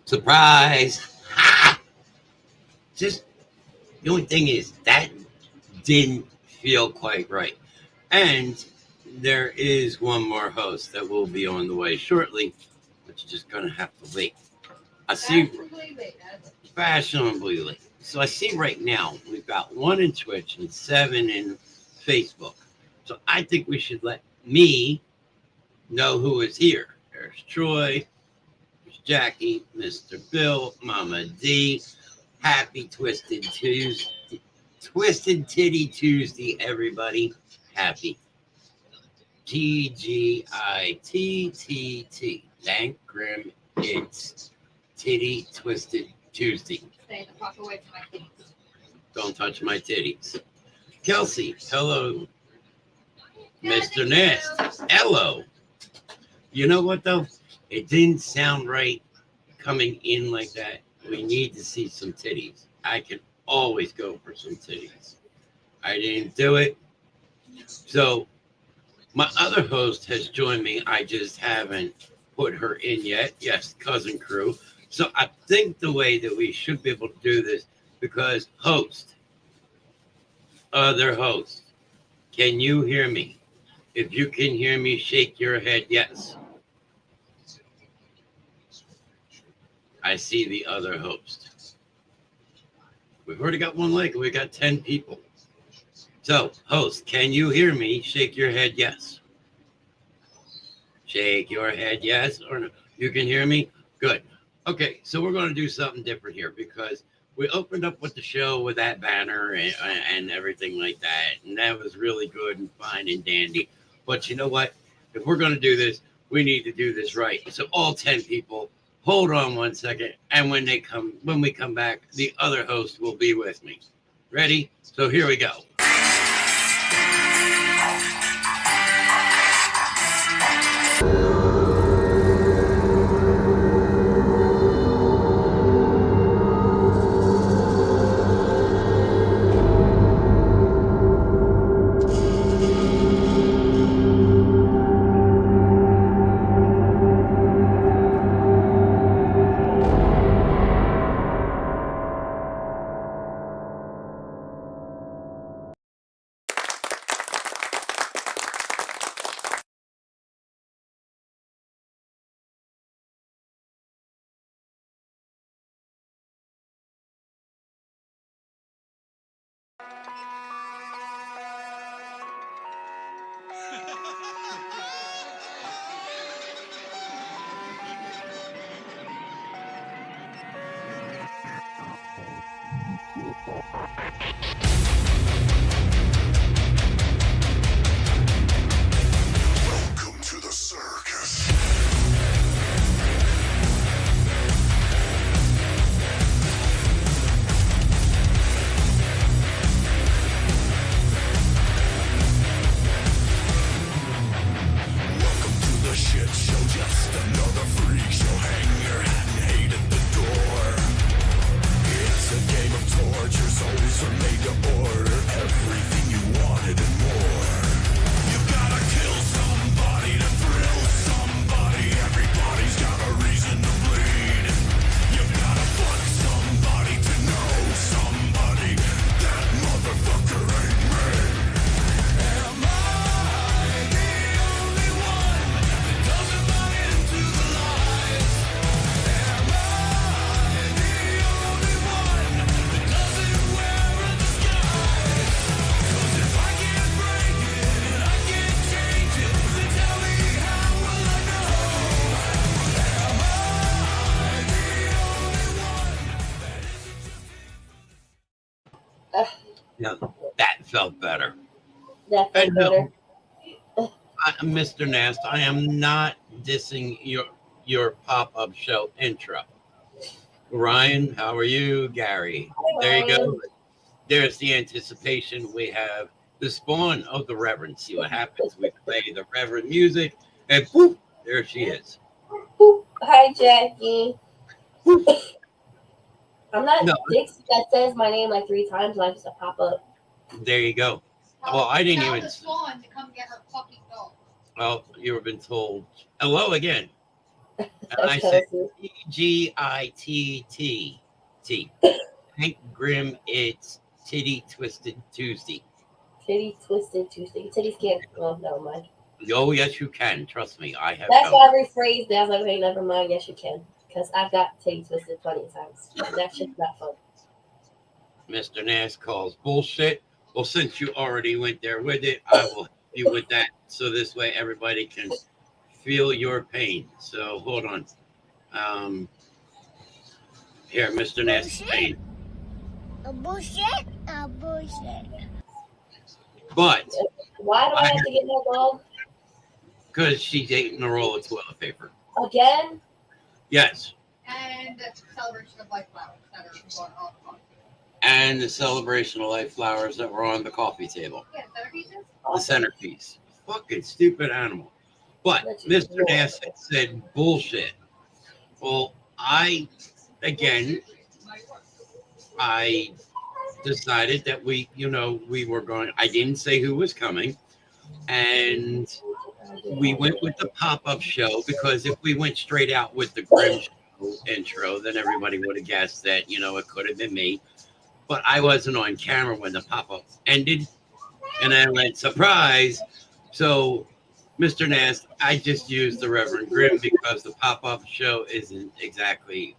Surprise! Ha! Just the only thing is that didn't feel quite right. And there is one more host that will be on the way shortly, but you're just gonna have to wait. I see fashionably late. So I see right now we've got one in Twitch and seven in Facebook. So I think we should let me know who is here. There's Troy, there's Jackie, Mr. Bill, Mama D. Happy Twisted Titty Tuesday, everybody. Happy TGITTT. Thank Grimm. It's Titty Twisted Tuesday. Stay the fuck away from my titties. Don't touch my titties. Kelsey, hello. Mr. Knast, hello. You know what though? It didn't sound right coming in like that. We need to see some titties. I can always go for some titties. I didn't do it. So my other host has joined me. I just haven't put her in yet. Yes, cousin crew. So I think the way that we should be able to do this, because host, other host, can you hear me? If you can hear me, shake your head yes. I see the other host. We've already got one like, we got 10 people. So, host, can you hear me? Shake your head yes. Shake your head yes or no. You can hear me? Good. Okay, so we're going to do something different here because we opened up with the show with that banner and everything like that. And that was really good and fine and dandy. But you know what? If we're going to do this, we need to do this right. So all 10 people, hold on one second. And when we come back, the other host will be with me. Ready? So here we go. Welcome to the circus. Welcome to the shit show, just another freak show. Hang your hat and hate at the door. It's a game of torture, souls are made to order everything you wanted and more. You gotta kill somebody to thrill somebody. Everybody's got a reason to bleed. You gotta fuck somebody to know somebody. That motherfucker ain't me. Am I the only one that doesn't buy into the lies? Am I the only one that doesn't wear a disguise? 'Cause if I can't break it and I can't change it, then tell me how will I know? Am I the only one that isn't just Now, that felt better. That felt And no, better. Mr. Nast, I am not dissing your pop-up show intro. Ryan, how are you? Gary, there you go. There's the anticipation. We have the spawn of the Reverend. See what happens. We play the Reverend music, and poof, there she is. Hi, Jackie. I'm not No. Dixie that says my name like 3 times. I just pop up. There you go. Well, I didn't Tell even. the swan to come get her fucking dog. Well, you have been told. Hello again. And I said T-G-I-T-T. Thank Grimm, it's Titty Twisted Tuesday. Titty Twisted Tuesday. Titties can't. Well, never mind. Oh, yes, you can. Trust me, I have. That's why I rephrased it. I was like, okay, never mind. Yes, you can. Because I've got titty twisted plenty of times. That shit's not fun. Mr. Knast calls bullshit. Well, since you already went there with it, I will help you with that. So this way everybody can feel your pain. So hold on. Here, Mr. Nast's pain. A bullshit. A bullshit. But Why do I have to get no dog? because she's eating a roll of toilet paper. Again? Yes. And the celebration of life flowers that are going on. And the celebration of life flowers that were on the coffee table. Yeah, centerpieces. The centerpiece. Fucking stupid animal. But Mr. Nast said bullshit. Well, I decided that we were going, I didn't say who was coming. And we went with the pop-up show because if we went straight out with the Grimm show intro, then everybody would have guessed that, it could have been me. But I wasn't on camera when the pop-up ended. And I went, surprise. So, Mr. Knast, I just used the Reverend Grimm because the pop-up show isn't exactly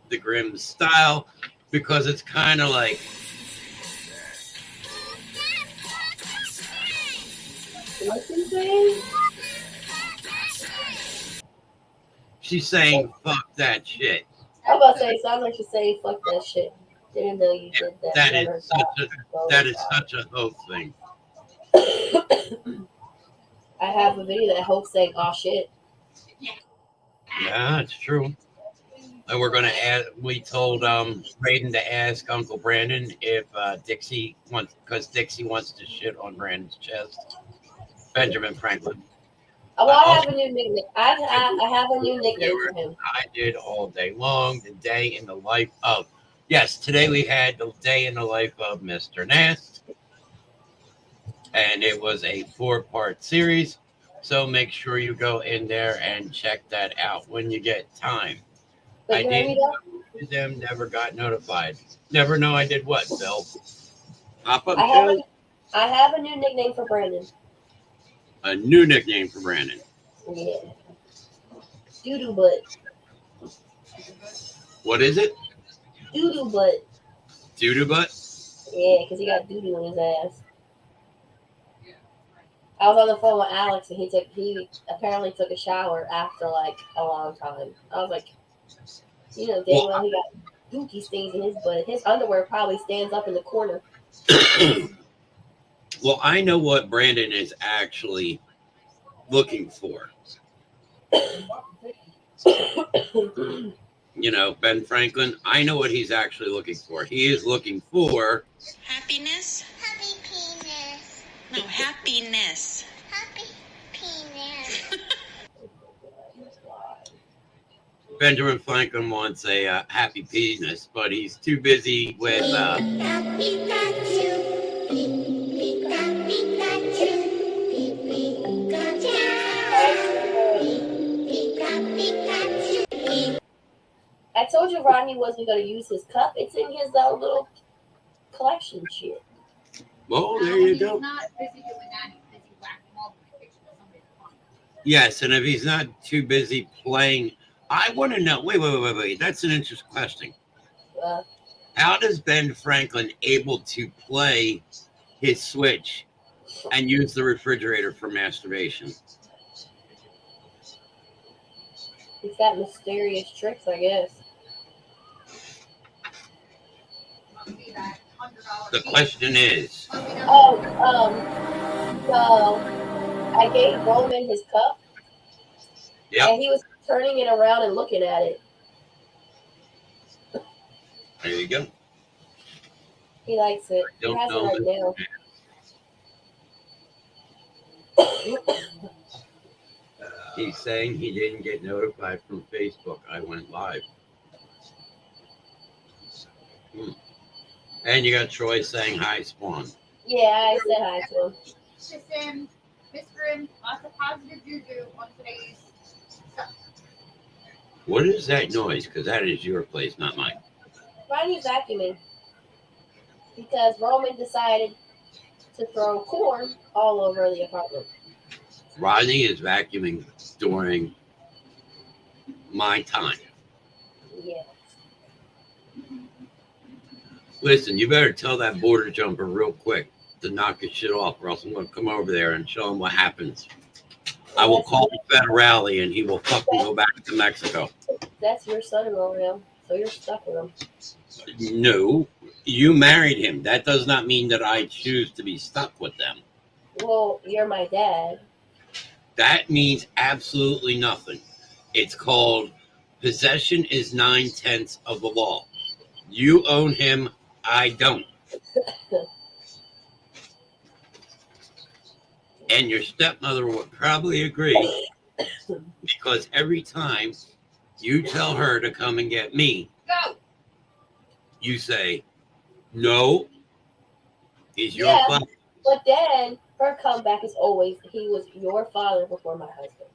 the Grimm style because it's kind of like, What's he saying? she's saying, fuck that shit. I'm about to say, it sounds like she's saying, fuck that shit. Didn't know you did that. That is such a hope thing. I have a video that Hope saying, oh shit. Yeah, it's true. And we're gonna add. We told Raiden to ask Uncle Brandon if Dixie wants, because Dixie wants to shit on Brandon's chest. Benjamin Franklin. Oh, well, I have a new nickname. I have a new nickname for him. I did all day long. The day in the life of. Yes, today we had the day in the life of Mr. Knast. And it was a 4-part series. So make sure you go in there and check that out when you get time. But I you did. hear me though? Them never got notified. Never know I did what, Bill? Pop-up I show? have a new nickname for Brandon. A new nickname for Brandon. Yeah. Doo-doo butt. What is it? Doo-doo butt. Doo-doo butt? Yeah, because he got doo-doo in his ass. I was on the phone with Alex, and he apparently took a shower after like a long time. I was like, dang well he got dookie stains in his butt. His underwear probably stands up in the corner. Well, I know what Brandon is actually looking for. Ben Franklin, I know what he's actually looking for. He is looking for Happiness. Happy penis. No, happiness. Happy penis. Benjamin Franklin wants a happy penis, but he's too busy with I told you Rodney wasn't going to use his cup. It's in his little collection shit. well, there you go. He's not busy doing that. He's busy whacking all the pictures of somebody's phone. Yes, and if he's not too busy playing, I want to know. Wait. That's an interesting question. How does Ben Franklin able to play his Switch and use the refrigerator for masturbation? He's got mysterious tricks, I guess. The question is, So I gave Roman his cup, and he was turning it around and looking at it. there you go. He likes it. He Don't has know it right now. He's saying he didn't get notified from Facebook. I went live. And you got Troy saying hi, Spawn. Yeah, I said hi to him. Listen, Miss Grimm, lots of positive juju on today's stuff. What is that noise? Because that is your place, not mine. Ronnie's vacuuming because Roman decided to throw corn all over the apartment. Rodney is vacuuming during my time. Yeah. Listen, you better tell that border jumper real quick to knock his shit off, or else I'm going to come over there and show him what happens. I will call the federale and he will fucking go back to Mexico. That's your son-in-law now, so you're stuck with him. No, you married him. That does not mean that I choose to be stuck with them. Well, you're my dad. That means absolutely nothing. It's called possession is 9/10 of the law. You own him, I don't. And your stepmother would probably agree because every time you tell her to come and get me, Go. you say, no, he's your Yeah. father. But then her comeback is always, he was your father before my husband.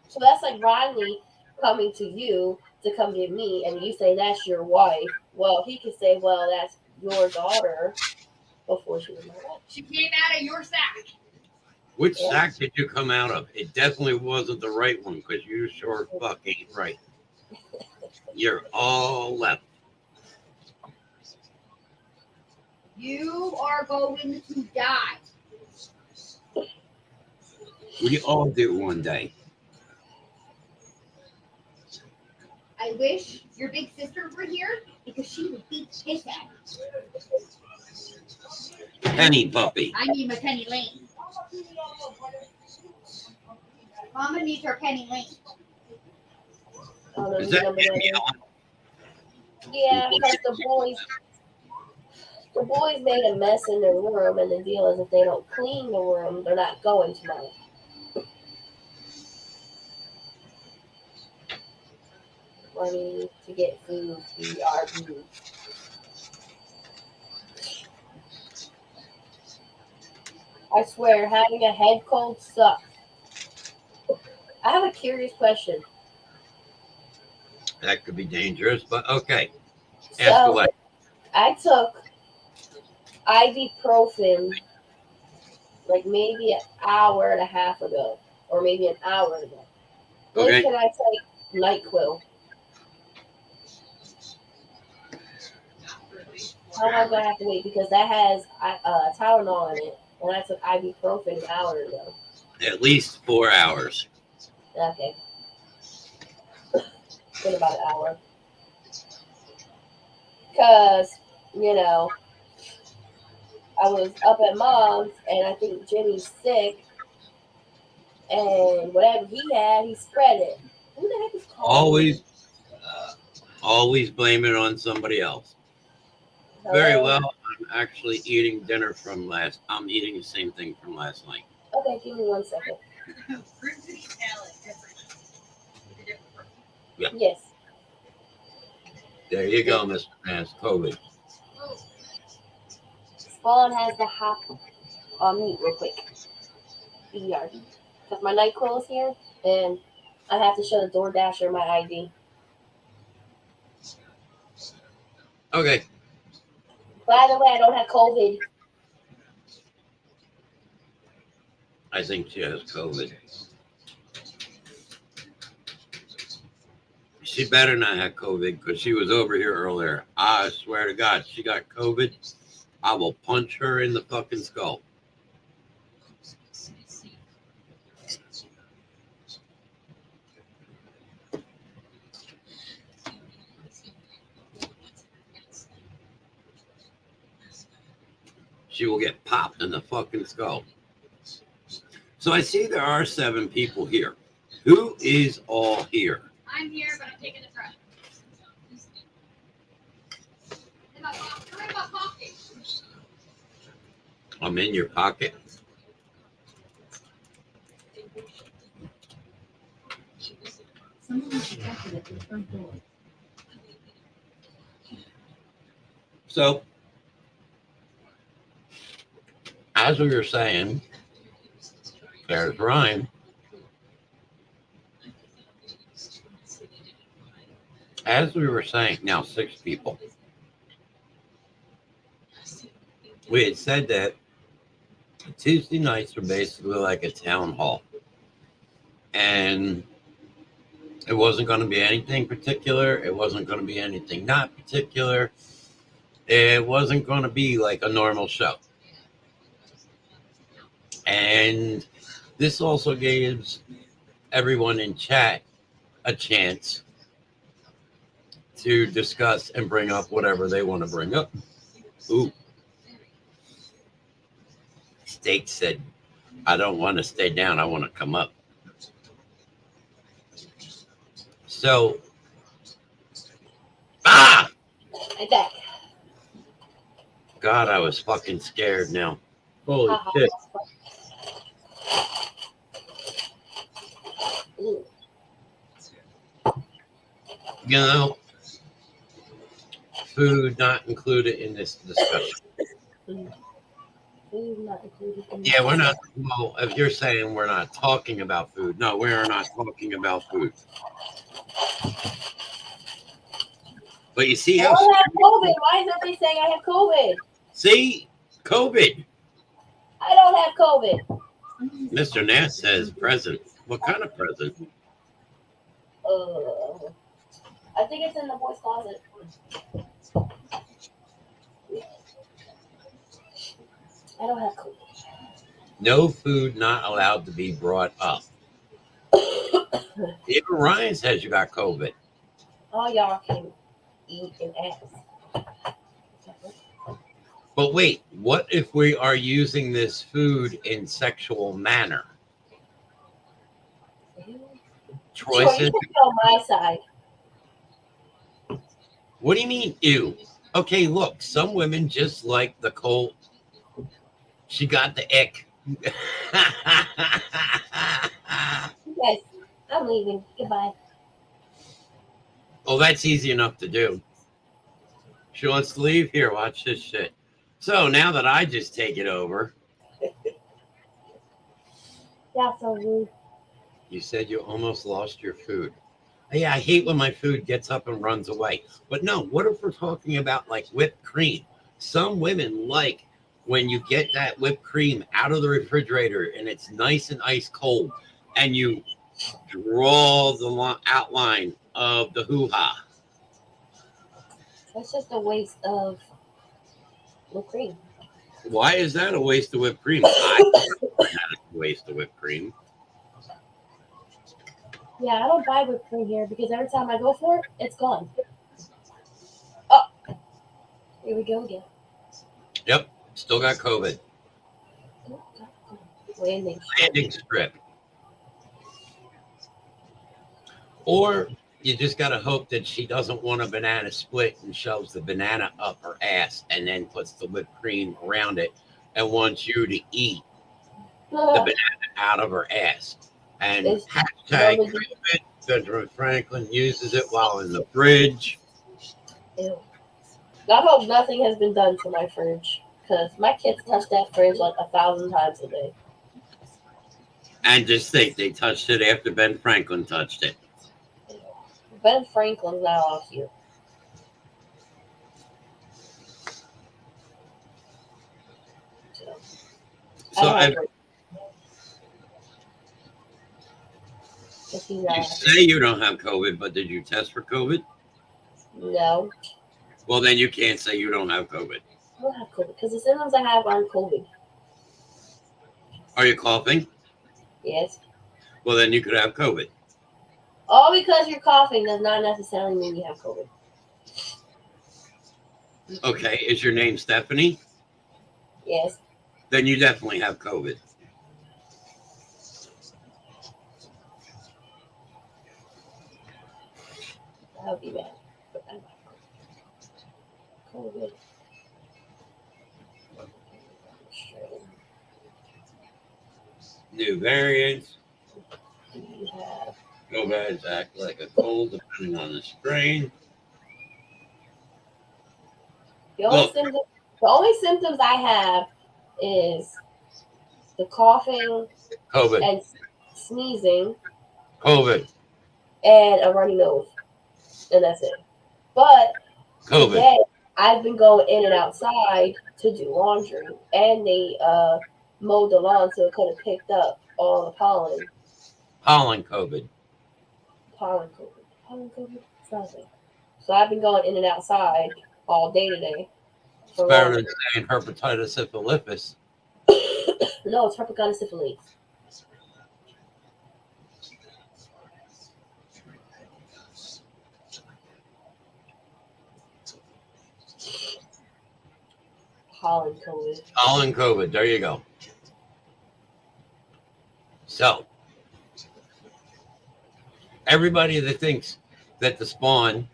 So that's like Riley coming to you to come get me, and you say that's your wife. Well, he could say, well, that's your daughter before she was my wife. She came out of your sack. Which Yeah. sack did you come out of? It definitely wasn't the right one because you sure fuck ain't right. You're all left. You are going to die. We all do one day. I wish your big sister were here because she would beat his ass. Penny puppy. I need my Penny Lane. Mama needs her Penny Lane. I don't know Is whose that number him that is. yelling? Yeah, because the boys made a mess in their room, and the deal is if they don't clean the room, they're not going tonight. Money to get food, BRB. I swear, having a head cold sucks. I have a curious question. That could be dangerous, but okay. Ask So, away. I took ibuprofen like maybe an hour and a half ago, or maybe an hour ago. When Okay. can I take NyQuil? How long do I have to wait? Because that has Tylenol in it, and I took ibuprofen an hour ago. At least 4 hours. Okay. It's been about an hour. Because, I was up at mom's, and I think Jimmy's sick, and whatever he had, he spread it. Who the heck is calling? Always blame it on somebody else. Hello? Very well. I'm actually eating dinner from I'm eating the same thing from last night. Okay, give me 1 second. Yeah. Yes. There you go, Mr. Knast. COVID. Spawn has the hop on mute real quick. BRB. Because my NyQuil is here, and I have to show the DoorDasher my ID. Okay. By the way, I don't have COVID. I think she has COVID. She better not have COVID because she was over here earlier. I swear to God, she got COVID. I will punch her in the fucking skull. She will get popped in the fucking skull. So I see there are 7 people here. Who is all here? I'm here, but I'm taking the truck. In my pocket. I'm in your pocket. So, as we were saying, there's Ryan. as we were saying, now 6 people. We had said that Tuesday nights were basically like a town hall. And it wasn't going to be anything particular. It wasn't going to be anything not particular. It wasn't going to be like a normal show. And this also gives everyone in chat a chance to discuss and bring up whatever they want to bring up. Ooh. Steak said, I don't want to stay down. I want to come up. So, I'm back. God, I was fucking scared now. Holy shit. Ooh. You know, food not included in this discussion. Food not included in Yeah, we're not. Well, if you're saying we're not talking about food, no, we are not talking about food. But you see I how. don't have COVID. Why is everybody saying I have COVID? See, COVID. I don't have COVID. Mr. Knast says present. What kind of present? I think it's in the boys' closet. I don't have COVID. No food not allowed to be brought up. Even Ryan says you got COVID. All y'all can eat and ask. But wait, what if we are using this food in sexual manner? Troy Troy, says, you can be on my side. what do you mean, ew? Okay, look, some women just like the cold. She got the ick. Yes, I'm leaving. Goodbye. Well, that's easy enough to do. She wants to leave. Here, watch this shit. So now that I just take it over, Yeah, so rude. you said you almost lost your food. Yeah, I hate when my food gets up and runs away. But no, what if we're talking about like whipped cream? Some women like when you get that whipped cream out of the refrigerator and it's nice and ice cold and you draw the outline of the hoo-ha. That's just a waste of whipped cream. Why is that a waste of whipped cream? I think that's a waste of whipped cream. Yeah, I don't buy whipped cream here because every time I go for it, it's gone. Oh, here we go again. Yep, still got COVID. Oh, landing. Landing strip. Or you just got to hope that she doesn't want a banana split and shoves the banana up her ass and then puts the whipped cream around it and wants you to eat the banana out of her ass. And hashtag COVID, Benjamin Franklin uses it while in the fridge. Ew. I hope nothing has been done to my fridge because my kids touch that fridge like 1,000 times a day. And just think they touched it after Ben Franklin touched it. Ben Franklin's now out here. So you say you don't have COVID, but did you test for COVID? No. Well, then you can't say you don't have COVID. I don't have COVID because the symptoms I have aren't COVID. Are you coughing? Yes. Well, then you could have COVID. All because you're coughing does not necessarily mean you have COVID. Okay, is your name Stephanie? Yes. Then you definitely have COVID. I'll be back. COVID. New variants. You have COVIDs act like a cold depending on the strain. the only symptoms I have is the coughing COVID. and sneezing COVID. and a runny nose. and that's it. But COVID. today, I've been going in and outside to do laundry, and they mowed the lawn so it could have picked up all the pollen. Pollen COVID. Pollen COVID. Pollen COVID? It's nothing. So I've been going in and outside all day today. It's better than saying hepatitis syphilis. No, it's herpes syphilis. Pollen COVID. Pollen COVID. There you go. So, everybody that thinks that the spawn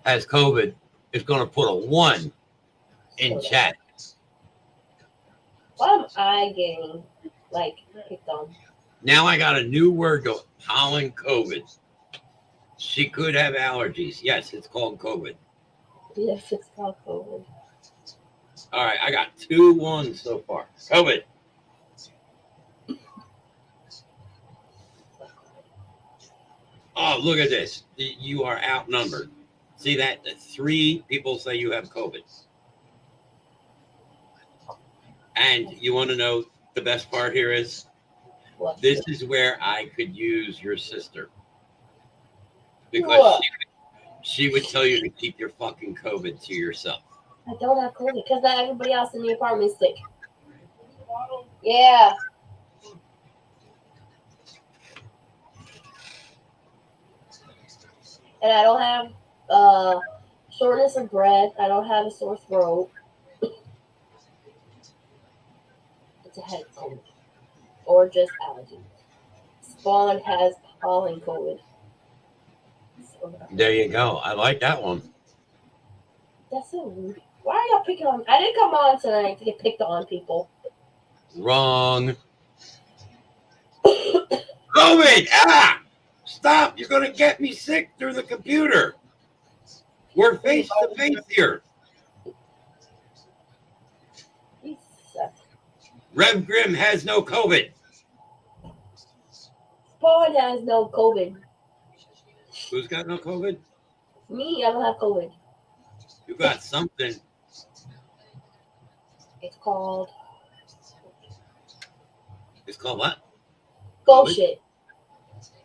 has COVID is going to put a 1 in chat. Why am I getting picked on? Now I got a new word going. Pollen COVID. She could have allergies. Yes, it's called COVID. Yes, it's called COVID. All right, I got 2 1s so far. COVID. Oh, look at this. You are outnumbered. See that? 3 people say you have COVID. And you want to know the best part here is? What? This is where I could use your sister. Because she would tell you to keep your fucking COVID to yourself. I don't have COVID because not everybody else in the apartment is sick. Yeah. And I don't have shortness of breath. I don't have a sore throat. It's a head cold. Or just allergies. Spawn has pollen COVID. There you go. I like that one. That's so rude. Why are y'all picking on? I didn't come on tonight to get picked on, people. Wrong. COVID! Ah! Stop! You're going to get me sick through the computer. We're face to face here. You suck. Rev Grimm has no COVID. Spawn has no COVID. Who's got no COVID? Me, I don't have COVID. You got something. It's called It's called what? bullshit.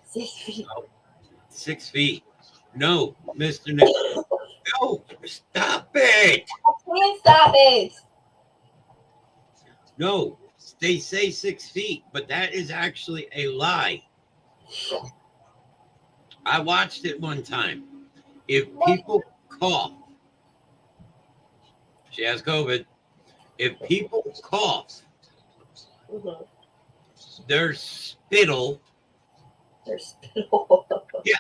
6 feet. 6 feet. No, Mr. Nick. No, stop it. I can't stop it. No, they say 6 feet, but that is actually a lie. I watched it one time. If people cough, she has COVID. If people cough, their spittle. Their spittle. Yeah.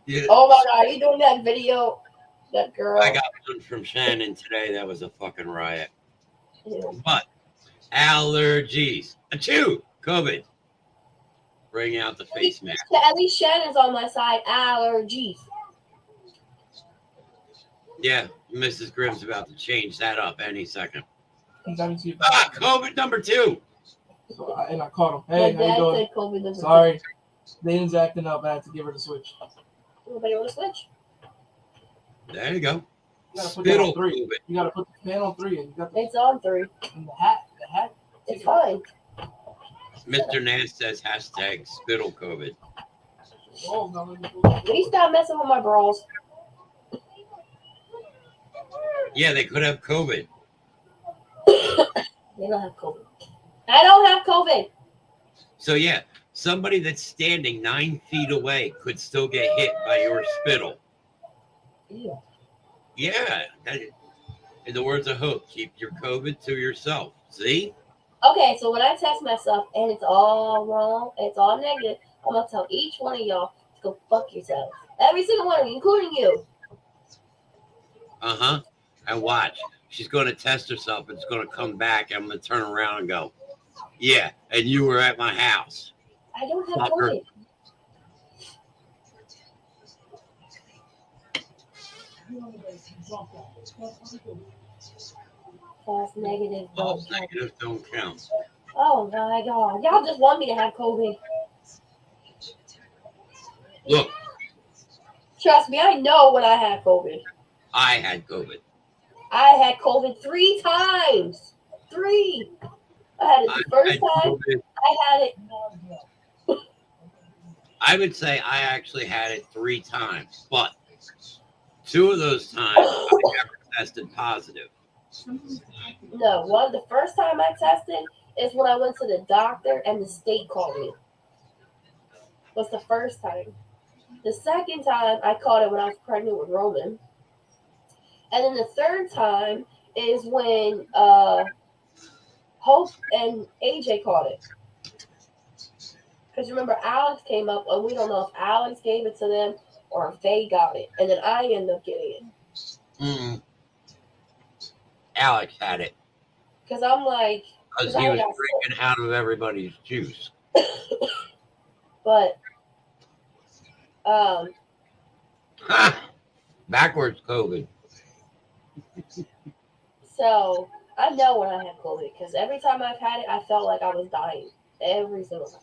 Yeah. Oh my god, are you doing that video? That girl. I got one from Shannon today. That was a fucking riot. Ew. But allergies. Achoo! COVID. Bring out the face mask. At least Shannon's on my side. Allergies. Yeah, Mrs. Grimm's about to change that up any second. COVID. COVID number 2. So and I caught him. Hey, My how you dad doing? said COVID doesn't. Sorry. Zayden's acting up. I had to give her the switch. Anybody want to switch? There you go. You gotta put that on Spittle 3. COVID. You gotta put the pan on 3, and you got the, It's on 3. and the hat. The hat. It's fine. Mr. Knast says hashtag spittle COVID. Oh, no, let me go. Please stop messing with my bras. Yeah, they could have COVID. They don't have COVID. I don't have COVID. So yeah, somebody that's standing 9 feet away could still get hit by your spittle. Ew. Yeah. In the words of Hope, keep your COVID to yourself. See? Okay, so when I test myself and it's all wrong, it's all negative, I'm gonna tell each one of y'all to go fuck yourselves. Every single one of you, including you. Uh-huh. And watch. She's going to test herself. It's going to come back. I'm going to turn around and go, yeah, and you were at my house. I don't have Fucker. COVID. False negative. False Don't count. negatives don't count. Oh my god. Y'all just want me to have COVID. Look, Trust me, I know when I had COVID. I had COVID. I had COVID 3 times. 3. I had it I the first had time. COVID. I had it. I would say I actually had it 3 times, but 2 of those times I never tested positive. No, the first time I tested is when I went to the doctor and the state called me. Was the first time. The second time I caught it when I was pregnant with Roman. And then the third time is when Hope and AJ caught it. Because remember, Alex came up, and we don't know if Alex gave it to them or if they got it. And then I ended up getting it. Alex had it Because I'm like, because I he was got drinking out of everybody's juice. but Backwards COVID. so I know when I had COVID because every time I've had it, I felt like I was dying. Every single time.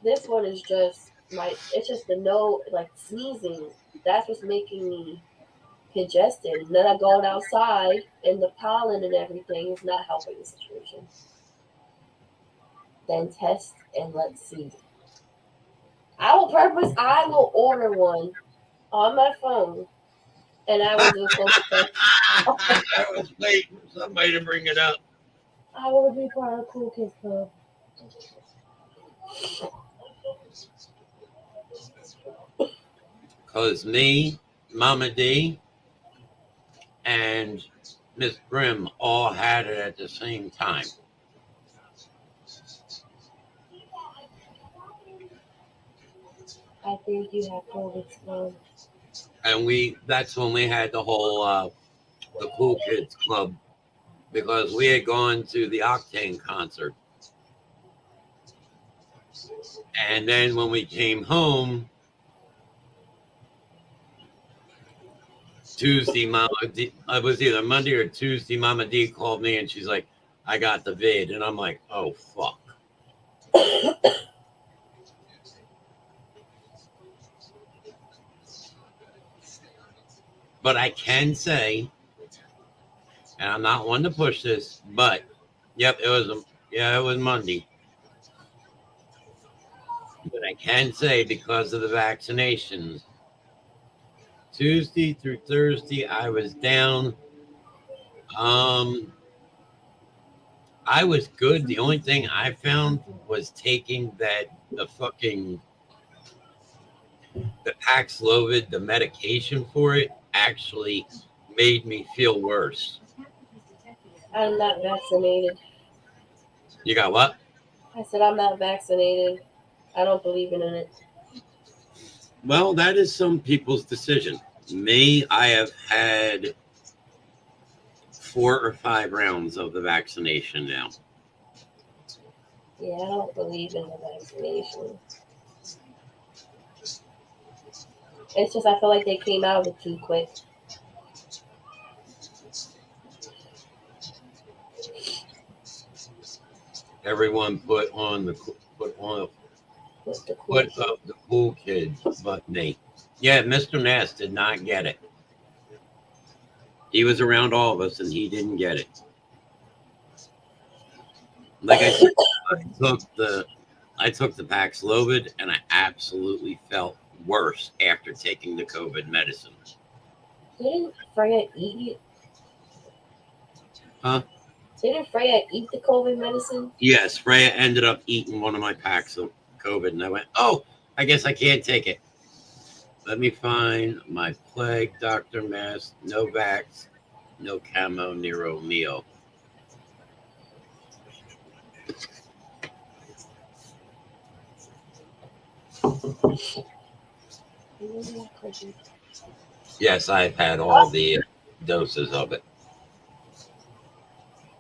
This one is just it's just the no, like sneezing. That's what's making me congested. And then I'm going outside and the pollen and everything is not helping the situation. Then test and let's see. I will order one on my phone and I will do a COVID test. I was waiting for somebody to bring it up. I will be part of Cool Kids Club. Because me, Mama D, and Miss Grimm all had it at the same time. I think you have COVID Club. And that's when we had the whole the Cool Kids Club, because we had gone to the Octane concert. And then when we came home Tuesday, Mama D, it was either Monday or Tuesday, Mama D called me and she's like, I got the vid. And I'm like, oh, fuck. But I can say, and I'm not one to push this, but yep, it was Monday. But I can say, because of the vaccinations, Tuesday through Thursday, I was down. I was good. The only thing I found was taking the Paxlovid, the medication for it, actually made me feel worse. I'm not vaccinated. You got what? I said I'm not vaccinated. I don't believe in it. Well, that is some people's decision. Me, I have had 4 or 5 rounds of the vaccination now. Yeah, I don't believe in the vaccination. It's just I feel like they came out of it too quick. Everyone put up the cool kids, but me. Yeah, Mr. Knast did not get it. He was around all of us and he didn't get it. Like I said, I took the Paxlovid and I absolutely felt worse after taking the COVID medicine. Didn't Freya eat it? Huh? Didn't Freya eat the COVID medicine? Yes, Freya ended up eating one of my packs of COVID and I went, oh, I guess I can't take it. Let me find my plague, Dr. Mask, no vax, no camo, Nero Mio. Yes, I've had all the doses of it.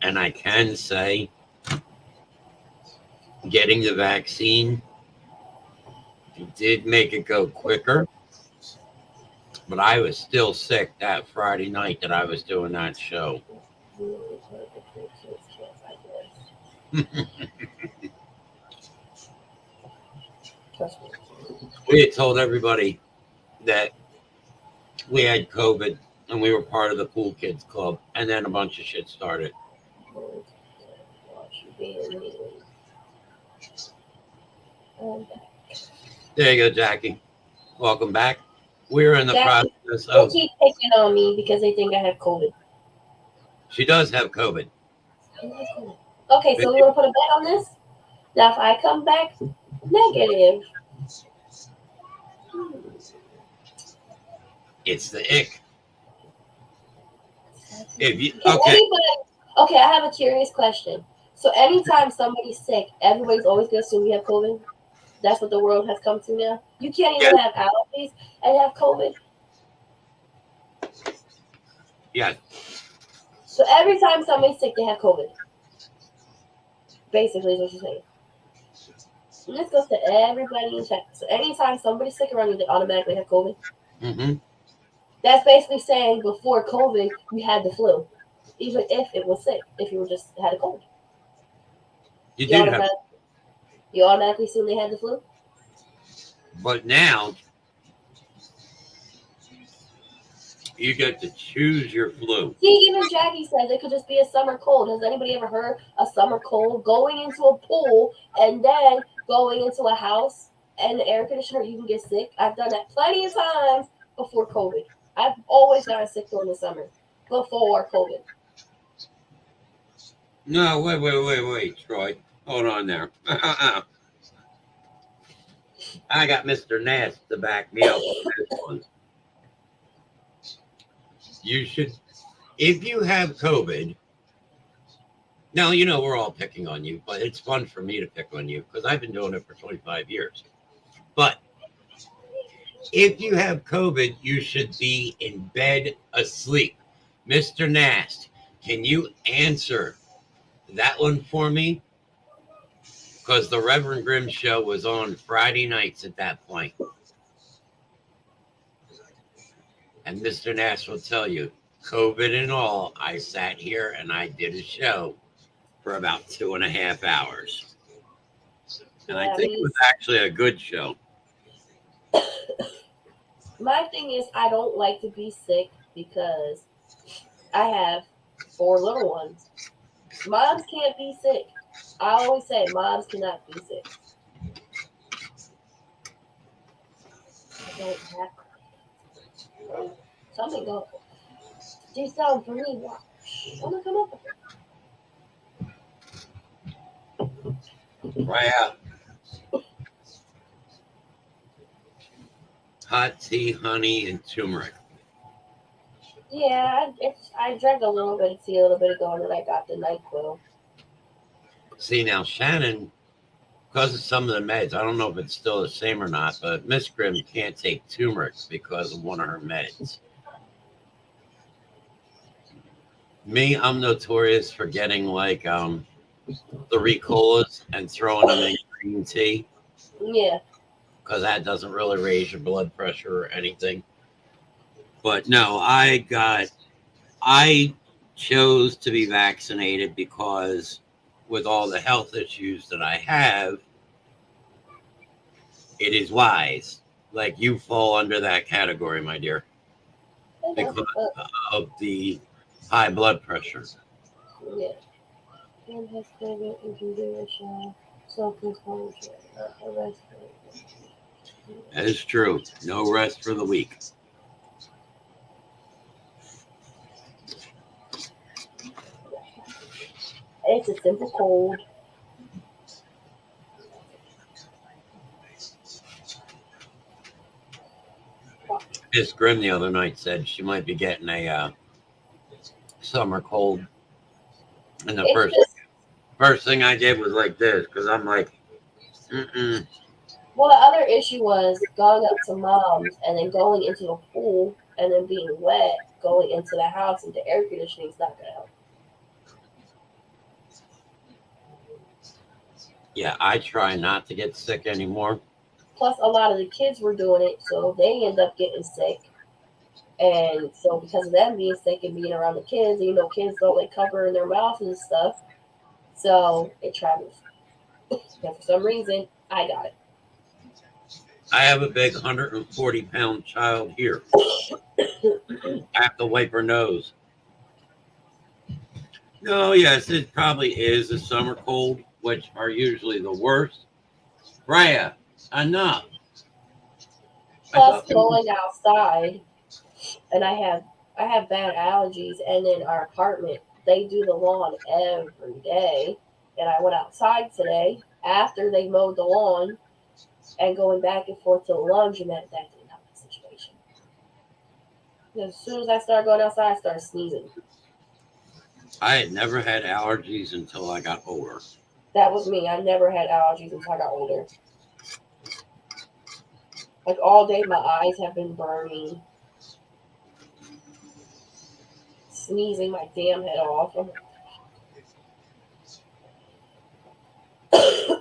And I can say, getting the vaccine did make it go quicker. But I was still sick that Friday night that I was doing that show. Trust me. We had told everybody that we had COVID and we were part of the cool kids club, and then a bunch of shit started. There you go, Jackie. Welcome back. We're in the Jackie, process they of. keep picking on me because they think I have COVID. She does have COVID. Okay, so we want to put a bet on this? Now, if I come back negative, It's the ick. If you can okay, anybody? Okay, I have a curious question. So, anytime somebody's sick, everybody's always going to assume we have COVID? That's what the world has come to now? You can't even have allergies and have COVID? yeah, So, every time somebody's sick, they have COVID. Basically, is what you're saying. And this goes to everybody in chat. So, anytime somebody's sick around you, they automatically have COVID. mm-hmm. That's basically saying before COVID, you had the flu, even if it was sick. If you were just had a cold, You did have, you automatically assume they had the flu. but now you get to choose your flu. See, even Jackie says it could just be a summer cold. Has anybody ever heard a summer cold going into a pool and then going into a house and the air conditioner? You can get sick. I've done that plenty of times before COVID. I've always gotten sick during the summer before COVID. No, wait, Troy. Hold on there. I got Mr. Knast to back me up on this one. You should, if you have COVID, now, you know, we're all picking on you, but it's fun for me to pick on you because I've been doing it for 25 years. But if you have COVID, you should be in bed asleep. Mr. Knast, can you answer that one for me? Because the Reverend Grimm show was on Friday nights at that point. And Mr. Knast will tell you, COVID and all, I sat here and I did a show for about 2.5 hours. And I think it was actually a good show. My thing is, I don't like to be sick because I have 4 little ones. Moms can't be sick. I always say moms cannot be sick. I don't have something go. Do something for me. I'm gonna come up. Right out. Hot tea, honey, and turmeric. Yeah, I drank a little bit of tea, a little bit ago, and then I got the NyQuil. See, now Shannon, because of some of the meds, I don't know if it's still the same or not, but Miss Grimm can't take turmeric because of one of her meds. Me, I'm notorious for getting like the Ricolas and throwing them in green tea. Yeah. Because that doesn't really raise your blood pressure or anything. But no, I chose to be vaccinated because with all the health issues that I have, it is wise. Like you fall under that category, my dear, because of the high blood pressure. Yeah. And has COVID and can do a show. Self-disclosure. That is true. No rest for the weak. It's a simple cold. Miss Grimm the other night said she might be getting a summer cold. And the first thing I did was like this because I'm like, mm-mm. Well, the other issue was going up to mom's and then going into the pool and then being wet, going into the house and the air conditioning is not going to help. Yeah, I try not to get sick anymore. Plus, a lot of the kids were doing it, so they end up getting sick. And so because of them being sick and being around the kids, you know, kids don't like covering their mouths and stuff. So it travels. And for some reason, I got it. I have a big 140-pound child here. I have to wipe her nose. No, yes, it probably is a summer cold, which are usually the worst. Raya, enough. I Plus thought going outside, and I have bad allergies, and in our apartment they do the lawn every day. And I went outside today after they mowed the lawn and going back and forth to the laundromat. That didn't help the situation. As soon as I started going outside, I started sneezing. I had never had allergies until I got older. That was me. I never had allergies until I got older. Like all day, my eyes have been burning, sneezing my damn head off.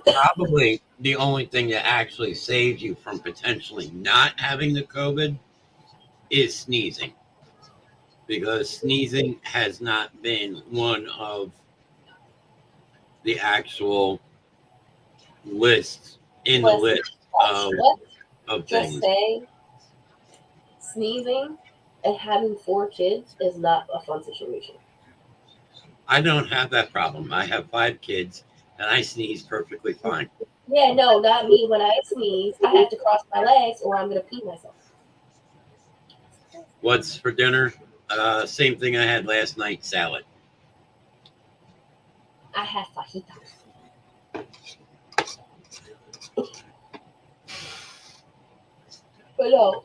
Probably the only thing that actually saves you from potentially not having the COVID is sneezing. Because sneezing has not been one of the actual lists in the Listen, list of, let's of just things. say sneezing and having 4 kids is not a fun situation. I don't have that problem. I have 5 kids and I sneeze perfectly fine. Yeah, no, not me. When I sneeze, I have to cross my legs or I'm going to pee myself. What's for dinner? Same thing I had last night, salad. I have fajitas. But no,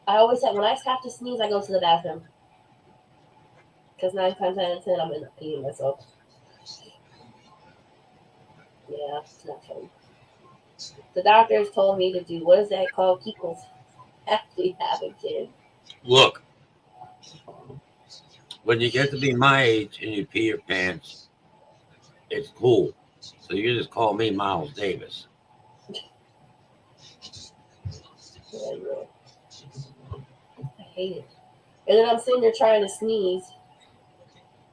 I always have, when I have to sneeze, I go to the bathroom. Because 9 times out of 10, I'm going to pee myself. Yeah, it's not fun. The doctors told me to do, what is that called? Kegels. After you have a kid. Look, when you get to be my age and you pee your pants, it's cool. So you just call me Miles Davis. I hate it. And then I'm sitting there trying to sneeze,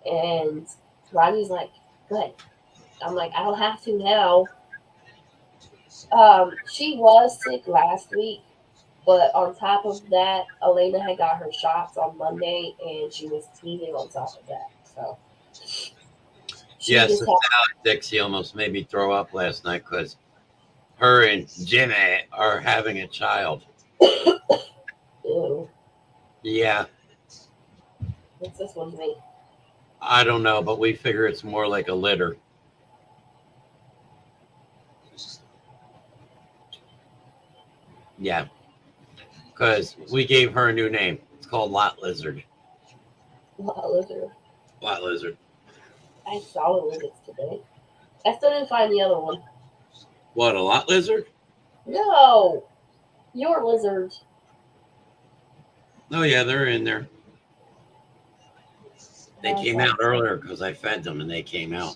and Rodney's like, go ahead. I'm like, I don't have to now. She was sick last week, but on top of that, Elena had got her shots on Monday, and she was sneezing on top of that. So she Yes, just the had, salad Dixie almost made me throw up last night because her and Jimmy are having a child. ew, Yeah, what's this one's name? I don't know, but we figure it's more like a litter. Yeah, because we gave her a new name. It's called Lot Lizard. Lizard. Lot Lizard. I saw the lizards today. I still didn't find the other one. What, a Lot Lizard? No, your lizard. Oh, yeah, they're in there. They Oh, came sorry. out earlier because I fed them and they came out.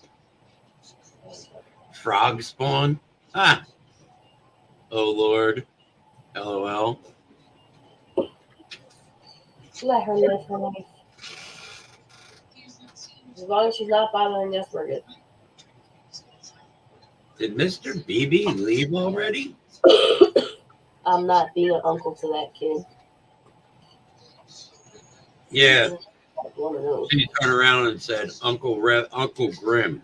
Frog spawn? Ah. Oh, Lord. LOL. Let her live her life. As long as she's not bothering us, we're good. Did Mr. BB leave already? I'm not being an uncle to that kid. Yeah. One of those. She turned around and said, Uncle Grimm.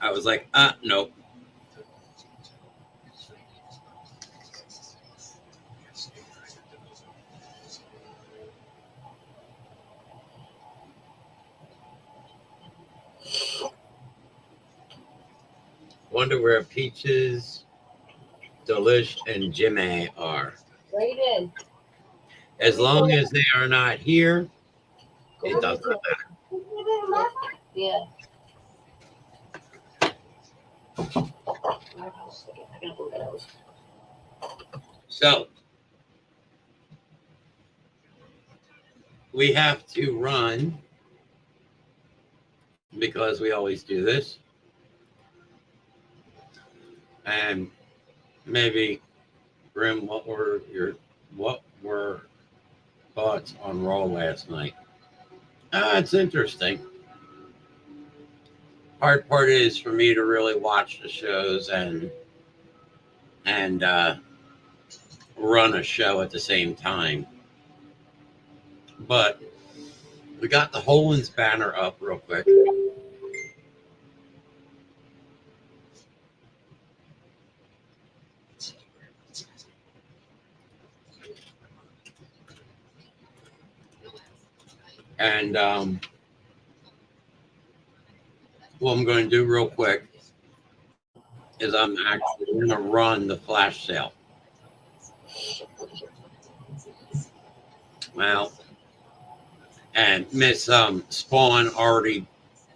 I was like, nope. Wonder where Peaches, Delish, and Jimmy are. Right in. As long as they are not here, it doesn't matter. Yeah. So, we have to run because we always do this. And maybe, Grim, what were thoughts on Raw last night? It's interesting. Hard part is for me to really watch the shows and run a show at the same time. But we got the Hollands banner up real quick. And what I'm going to do real quick is I'm actually going to run the flash sale. Well, and Miss Spawn already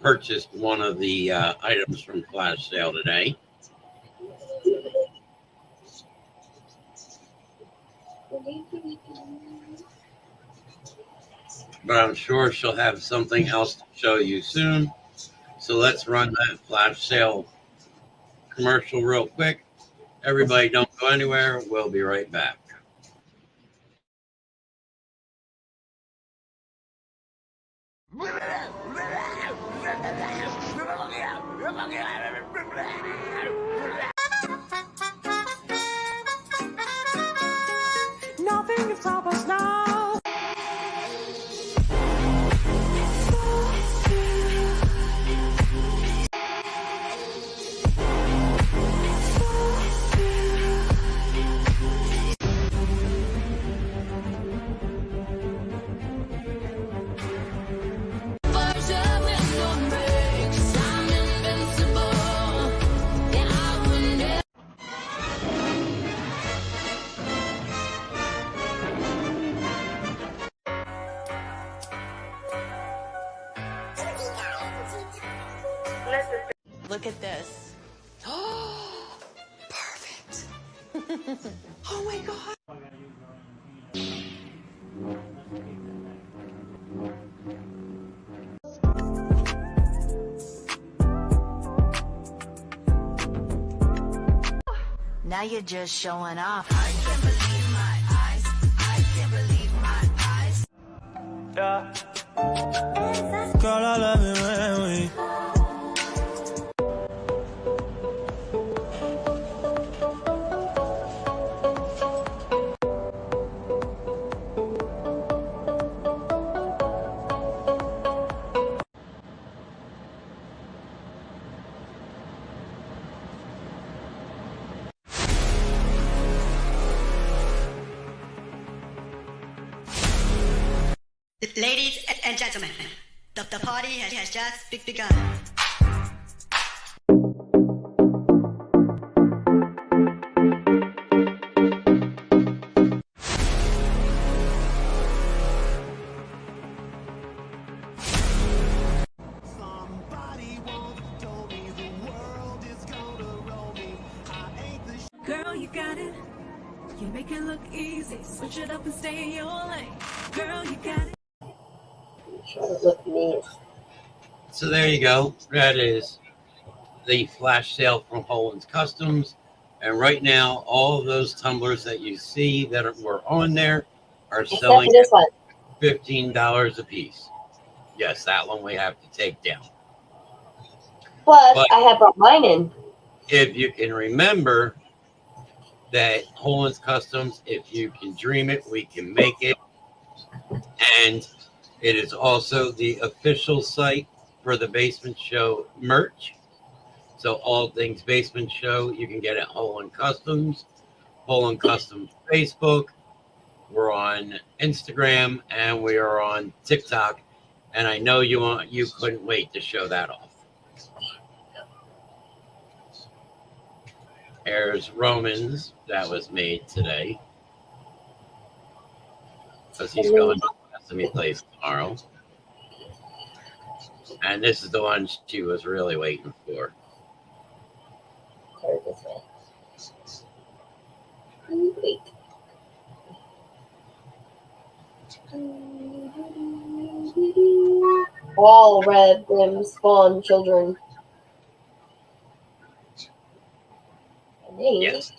purchased one of the items from flash sale today. But I'm sure she'll have something else to show you soon. So let's run that flash sale commercial real quick. Everybody don't go anywhere. We'll be right back. Nothing can stop us now. Look at this. Oh, perfect. Oh my God. Now you're just showing off. I can't believe my eyes. I can't believe my eyes. Yeah. Girl, I love it when we. Ladies and gentlemen, the party has just begun. Girl, you got it. You make it look easy. Switch it up and stay in your lane. Girl, you got it. So there you go. That is the flash sale from Holland's Customs. And right now, all of those tumblers that you see that were on there are selling this one. $15 a piece. Yes, that one we have to take down. Plus, But I have brought mine in. if you can remember that Holland's Customs, if you can dream it, we can make it. And it is also the official site for the Basement Show merch. So all things Basement Show, you can get at Holland Customs, Holland Customs Facebook. We're on Instagram and we are on TikTok. And I know you couldn't wait to show that off. There's Romans that was made today. Because he's going to Sesame Place tomorrow. And this is the one she was really waiting for. Turn it this way. Wait. All red Grimm Spawn children. Yes.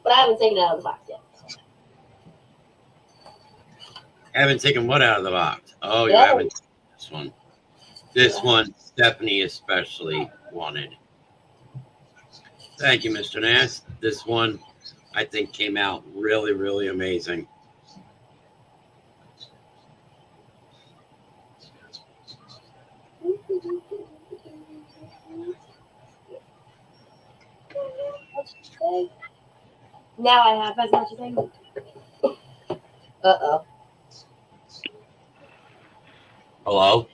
But I haven't taken it out of the box yet. I I haven't taken what out of the box? Oh, you Yeah. haven't taken this one. This one Stephanie especially wanted. Thank you, Mr. Knast. This one, I think, came out really, really amazing. Now I have as much as I need. Uh-oh. Hello?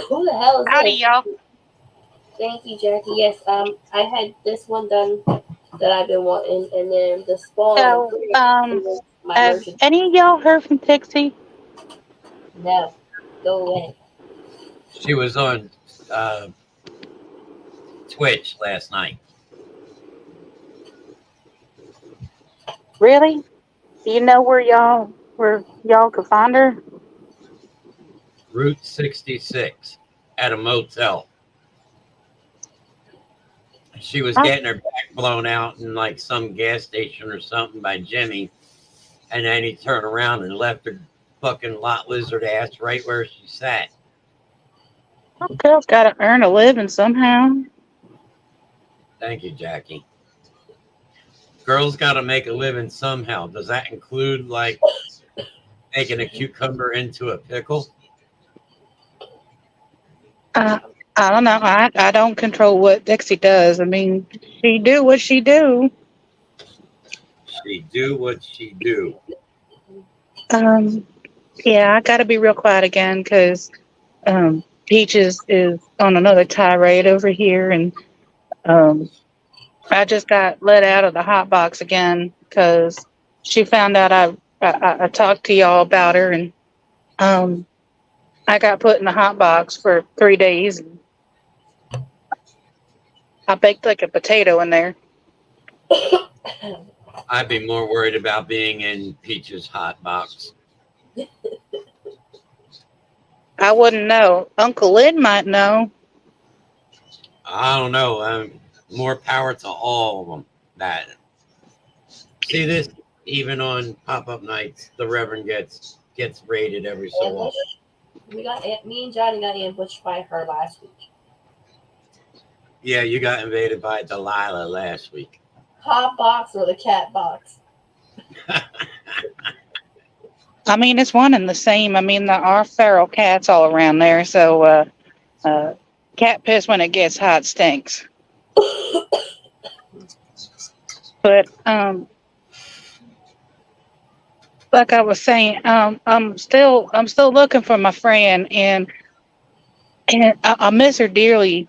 Who the hell is Howdy, this? y'all. Thank you, Jackie. Yes, I had this one done that I've been wanting, and then the spawn. So, my have merchant. any of y'all heard from Pixie? No, go away. She was on Twitch last night. Really? Do you know where y'all could find her? Route 66 at a motel. She was getting her back blown out in like some gas station or something by Jimmy. And then he turned around and left her fucking lot lizard ass right where she sat. Girl's got to earn a living somehow. Thank you, Jackie. Girls got to make a living somehow. Does that include like making a cucumber into a pickle? I don't know. I don't control what Dixie does. I mean, she do what she do. She do what she do. Yeah, I got to be real quiet again because Peaches is on another tirade over here, and I just got let out of the hot box again because she found out I talked to y'all about her, and I got put in the hot box for 3 days. I baked like a potato in there. I'd be more worried about being in Peach's hot box. I wouldn't know. Uncle Lynn might know. I don't know. More power to all of them. That see this even on pop-up nights, the Reverend gets raided every so often. Me and Johnny got ambushed by her last week. Yeah, you got invaded by Delilah last week. Hot box or the cat box? I mean, it's one and the same. I mean, there are feral cats all around there, so cat piss when it gets hot stinks. But like I was saying, I'm still looking for my friend, and I miss her dearly,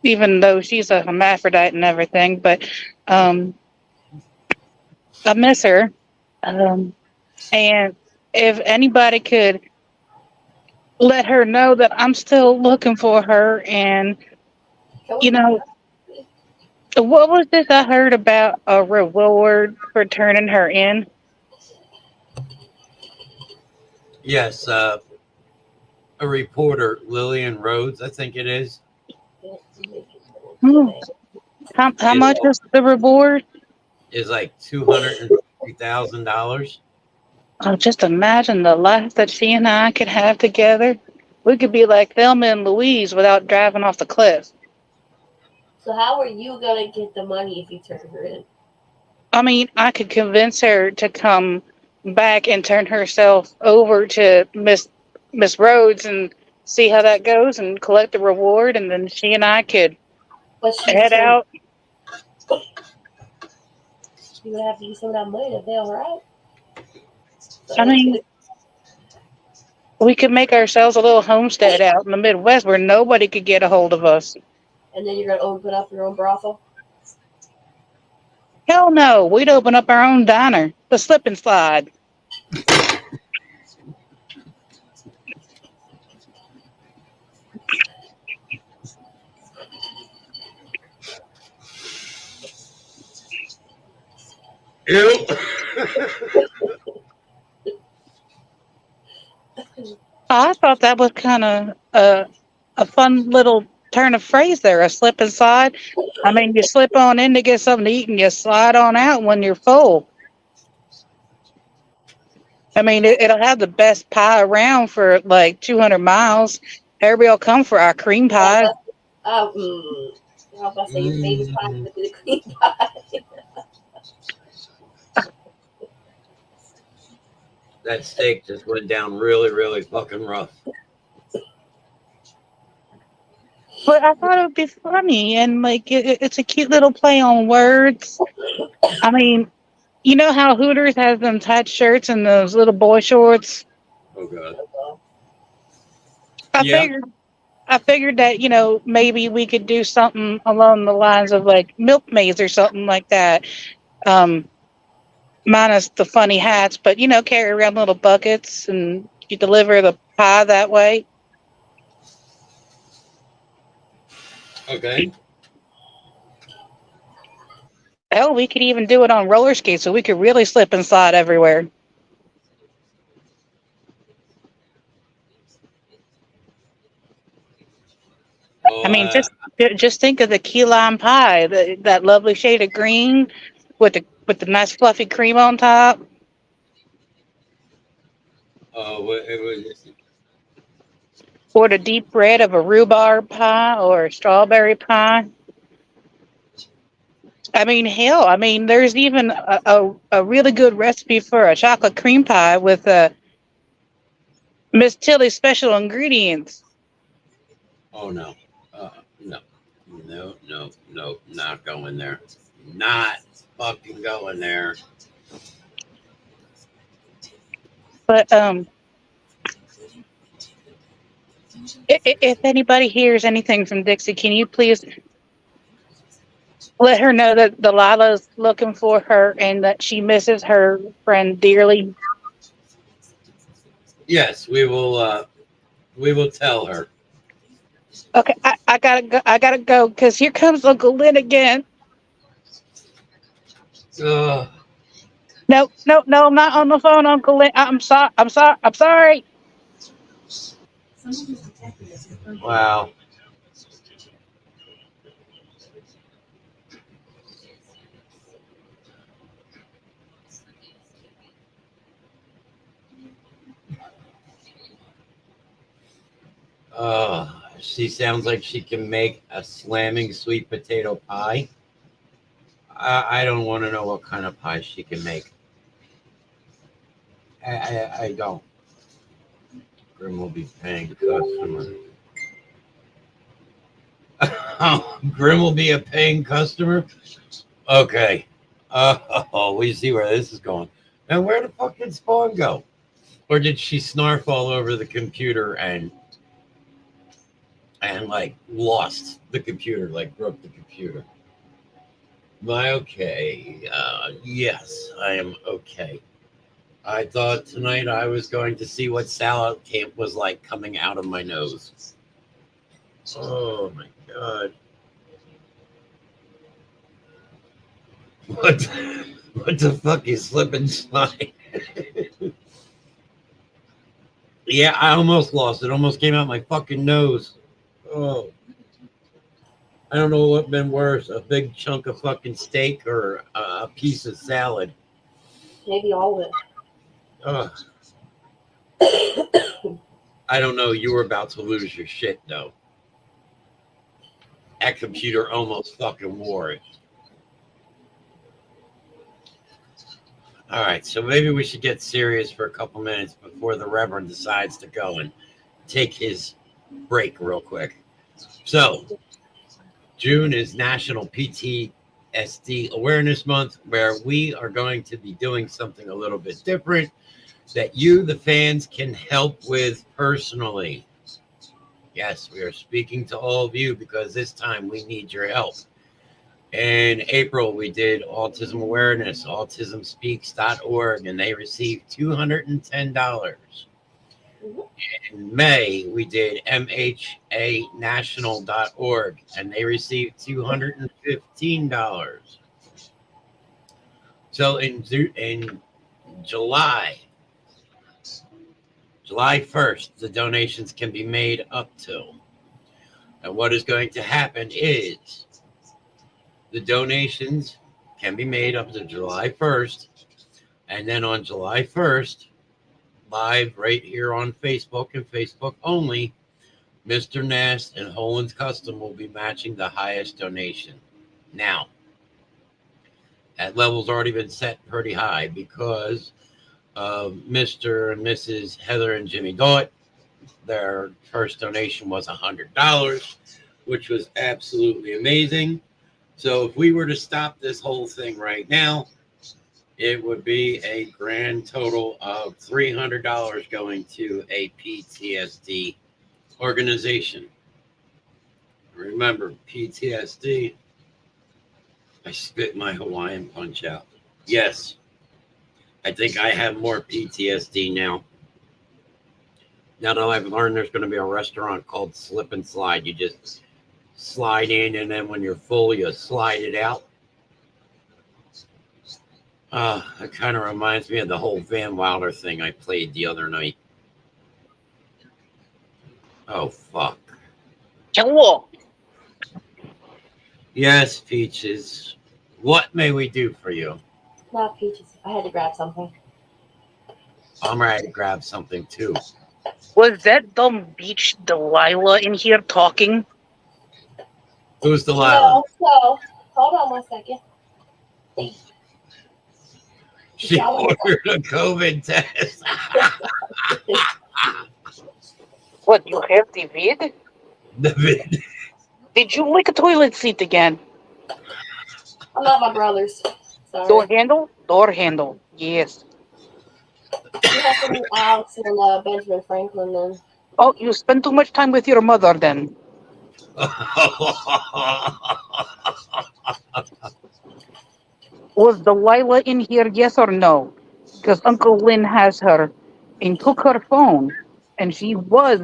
even though she's a hermaphrodite and everything. But I miss her, and if anybody could let her know that I'm still looking for her, and you know, what was this I heard about a reward for turning her in? Yes, a reporter, Lillian Rhodes, I think it is. How much was the reward? Is like $250,000. Oh, just imagine the life that she and I could have together. We could be like Thelma and Louise without driving off the cliff. So how are you gonna get the money if you turn her in? I mean, I could convince her to come back and turn herself over to Miss Rhodes and see how that goes and collect the reward, and then she and I could head out. You would have to use some of that money to bail her out. I mean, we could make ourselves a little homestead out in the Midwest where nobody could get a hold of us. And then you're gonna open up your own brothel? Hell no, we'd open up our own diner, the Slip and Slide. Ew. I thought that was kind of a fun little turn of phrase there, a slip and slide. I mean, you slip on in to get something to eat and you slide on out when you're full. I mean, it'll have the best pie around for like 200 miles. everybody will come for our cream pie. I was about to say your favorite pie would be the cream pie. That steak just went down really, really fucking rough. But I thought it would be funny, and like it's a cute little play on words. I mean, you know how Hooters has them tight shirts and those little boy shorts. Oh god. I Yeah. figured, I figured that maybe we could do something along the lines of like milkmaids or something like that. Minus the funny hats, but carry around little buckets and you deliver the pie that way. Okay. Hell, we could even do it on roller skates so we could really slip and slide everywhere. Oh, I mean, just think of the key lime pie, that lovely shade of green with the nice fluffy cream on top. it was. Or the deep red of a rhubarb pie or a strawberry pie. I mean, hell, there's even a really good recipe for a chocolate cream pie with Miss Tilly's special ingredients. Oh no. No, not going there. Not fucking going there. But if anybody hears anything from Dixie, can you please let her know that Delilah's looking for her and that she misses her friend dearly? Yes, we will tell her. Okay, I gotta go because here comes Uncle Lynn again. Ugh. No, I'm not on the phone, Uncle Lynn. I'm sorry. Wow. She sounds like she can make a slamming sweet potato pie. I don't want to know what kind of pie she can make. I don't. Grimm will be paying customer. Grimm will be a paying customer? Okay. We see where this is going. And where the fuck did Spawn go? Or did she snarf all over the computer and like lost the computer, like broke the computer? Am I okay? Yes, I am okay. I thought tonight I was going to see what salad camp was like coming out of my nose. Oh my god. What the fuck is slip and slide? Yeah, I almost lost it. Almost came out my fucking nose. Oh. I don't know what been worse, a big chunk of fucking steak or a piece of salad. Maybe all of it. I don't know. You were about to lose your shit, though. That computer almost fucking wore it. All right, so maybe we should get serious for a couple minutes before the Reverend decides to go and take his break real quick. So, June is National PTSD Awareness Month, where we are going to be doing something a little bit different that you, the fans, can help with personally. Yes, we are speaking to all of you because this time we need your help. In April, we did Autism Awareness, autismspeaks.org, and they received $210. In May, we did mhanational.org, and they received $215. So in July 1st, the donations can be made up to. And what is going to happen is the donations can be made up to July 1st. And then on July 1st, live right here on Facebook and Facebook only, Mr. Knast and Holin's Custom will be matching the highest donation. Now, that level's already been set pretty high because of Mr. and Mrs. Heather and Jimmy Daught. Their first donation was $100, which was absolutely amazing. So if we were to stop this whole thing right now, it would be a grand total of $300 going to a PTSD organization. Remember, PTSD. I spit my Hawaiian punch out. Yes, I think I have more PTSD now. Now that I've learned there's going to be a restaurant called Slip and Slide. You just slide in, and then when you're full, you slide it out. It kind of reminds me of the whole Van Wilder thing I played the other night. Oh, fuck. Hello. Yes, Peaches. What may we do for you? Not Peaches. I had to grab something. I'm ready to grab something, too. Was that dumb beach Delilah in here talking? Who's Delilah? No, so, hold on one second. She ordered a COVID test. What, you have the vid? The vid. Did you lick a toilet seat again? I'm not my brother's. Sorry. Door handle? Door handle. Yes. You have to meet Alex and Benjamin Franklin then. Oh, you spend too much time with your mother then. Was Delilah in here, yes or no? Because Uncle Lynn has her and took her phone, and she was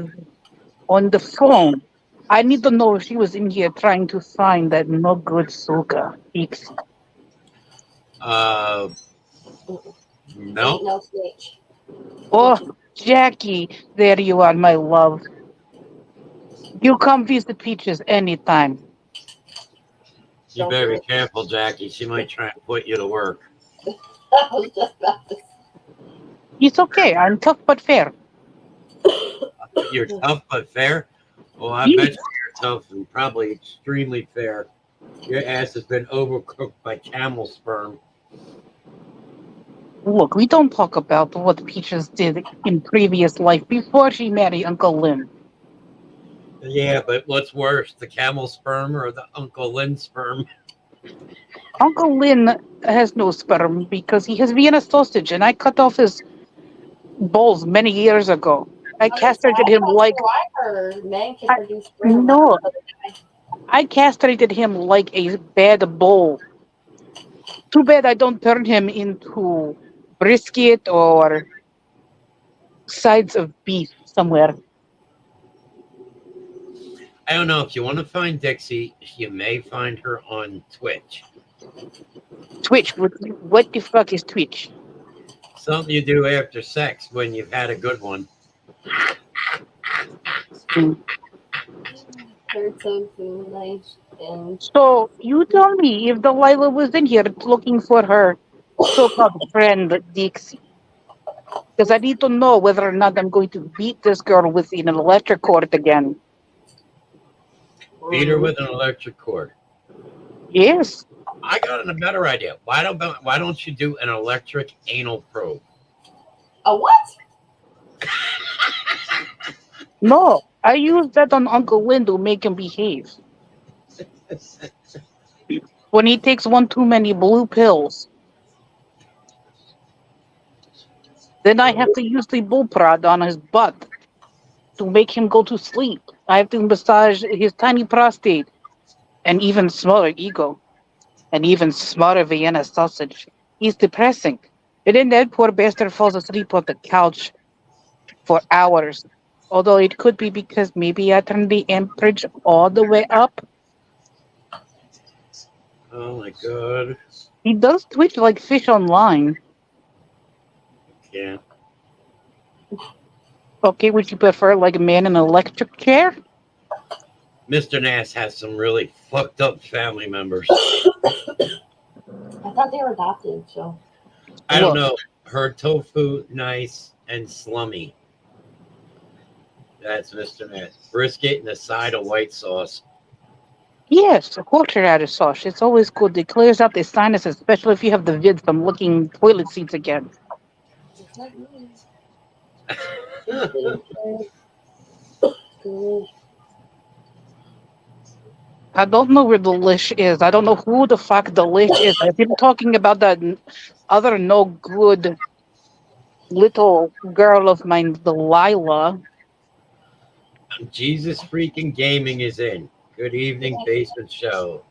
on the phone. I need to know if she was in here trying to find that no good Suka. No. No snitch. Oh, Jackie, there you are, my love. You come visit Peaches anytime. You better be careful, Jackie. She might try and put you to work. I was just about to say. It's okay. I'm tough but fair. You're tough but fair? Well, I bet you're tough and probably extremely fair. Your ass has been overcooked by camel sperm. Look, we don't talk about what Peaches did in previous life before she married Uncle Lynn. Yeah, but what's worse, the camel sperm or the Uncle Lynn sperm? Uncle Lynn has no sperm because he has Vienna sausage, and I cut off his balls many years ago. I castrated him like... I heard men can produce sperm. No, I castrated him like a bad bull. Too bad I don't turn him into brisket or sides of beef somewhere. I don't know. If you want to find Dixie, you may find her on Twitch. Twitch? What the fuck is Twitch? Something you do after sex when you've had a good one. Heard something nice. And So, you tell me if Delilah was in here looking for her so-called friend Dixie. Because I need to know whether or not I'm going to beat this girl with an electric cord again. Beat her with an electric cord. Yes. I got a better idea. Why don't you do an electric anal probe? a what? No, I used that on Uncle Lynn to make him behave. When he takes one too many blue pills. Then I have to use the bull prod on his butt to make him go to sleep. I have to massage his tiny prostate and even smaller ego and even smaller Vienna sausage. He's depressing. And then that poor bastard falls asleep on the couch for hours. Although it could be because maybe I turned the amperage all the way up. Oh my god. He does twitch like fish online. Yeah. Okay, would you prefer like a man in an electric chair? Mr. Knast has some really fucked up family members. I thought they were adopted, so. I don't know. Her tofu, nice and slummy. That's Mr. Knast. Brisket and a side of white sauce. Yes, horseradish sauce. It's always good. It clears out the sinuses, especially if you have the vids from licking toilet seats again. It's not me. I don't know where Delish is. I don't know who the fuck Delish is. I've been talking about that other no good little girl of mine, Delilah. Jesus freaking gaming is in. Good evening, Basement Show.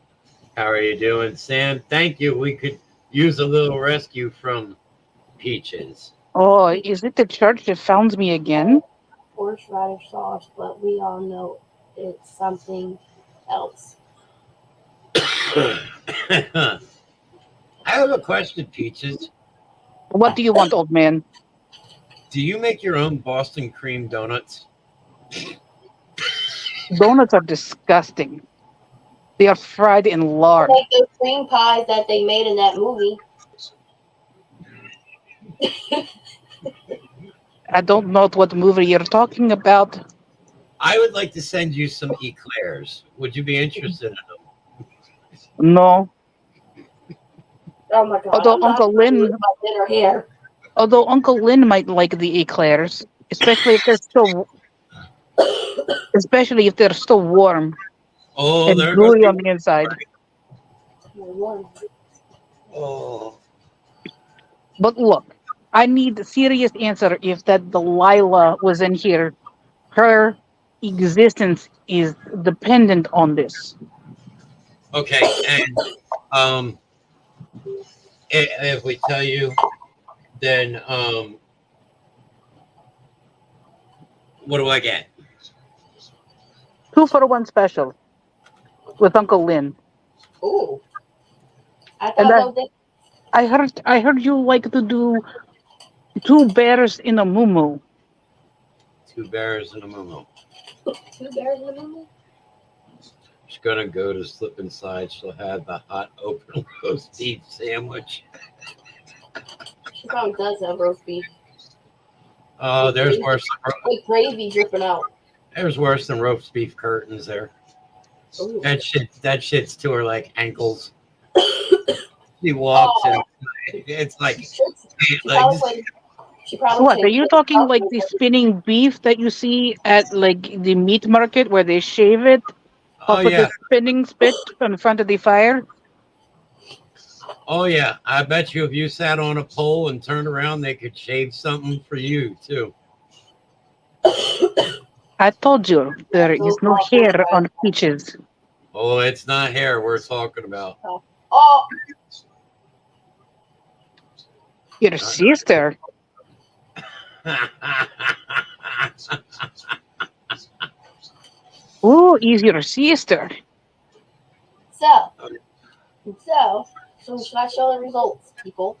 How are you doing, Sam? Thank you. We could use a little rescue from Peaches. Oh, is it the church that found me again? Horseradish sauce, but we all know it's something else. I have a question, Peaches. What do you want, old man? Do you make your own Boston cream donuts? Donuts are disgusting. They are fried in lard. Like those cream pies that they made in that movie. I don't know what movie you're talking about. I would like to send you some eclairs. Would you be interested in them? No. Oh my god. Although Uncle Lynn might like the eclairs, especially if they're still warm Oh, and they're gooey on the inside. Oh. But look, I need a serious answer if that Delilah was in here. Her existence is dependent on this. Okay, and if we tell you, then what do I get? 2-for-1 special with Uncle Lynn. Ooh. I heard you like to do 2 bears in a muumuu. 2 bears and a muumuu. 2 bears in a muumuu? She's gonna go to slip inside. She'll have the hot open roast beef sandwich. She probably does have roast beef. Oh, there's worse. With gravy dripping out. There's worse than roast beef curtains there. Ooh. That shit's to her like ankles. She walks and it's like What are you talking like the spinning beef that you see at like the meat market where they shave it off with the spinning spit in front of the fire? Oh yeah, I bet you if you sat on a pole and turned around, they could shave something for you too. I told you there is no hair on Peaches. Oh, it's not hair we're talking about. Oh, your sister. Who is your sister? So should I show the results, people?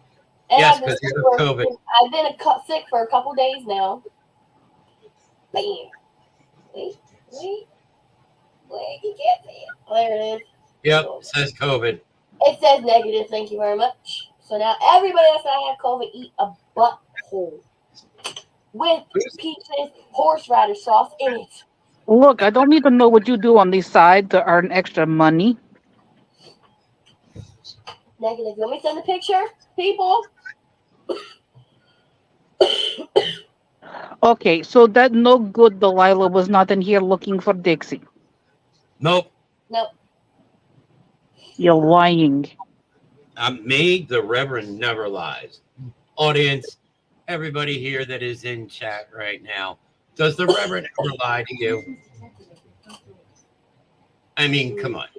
And yes, because you have COVID. I've been sick for a couple days now. Bam. Wait, you can't see it. Oh, there it is. Yep, it says COVID. It says negative, thank you very much. So now everybody else that had COVID eat a butthole with Peaches horseradish sauce in it. Look, I don't need to know what you do on the side to earn extra money. Negative. You want me to send the picture, people? Okay, so that no good Delilah was not in here looking for Dixie. Nope. You're lying. Me, the Reverend, never lies. Audience, everybody here that is in chat right now, does the Reverend ever lie to you? I mean, come on.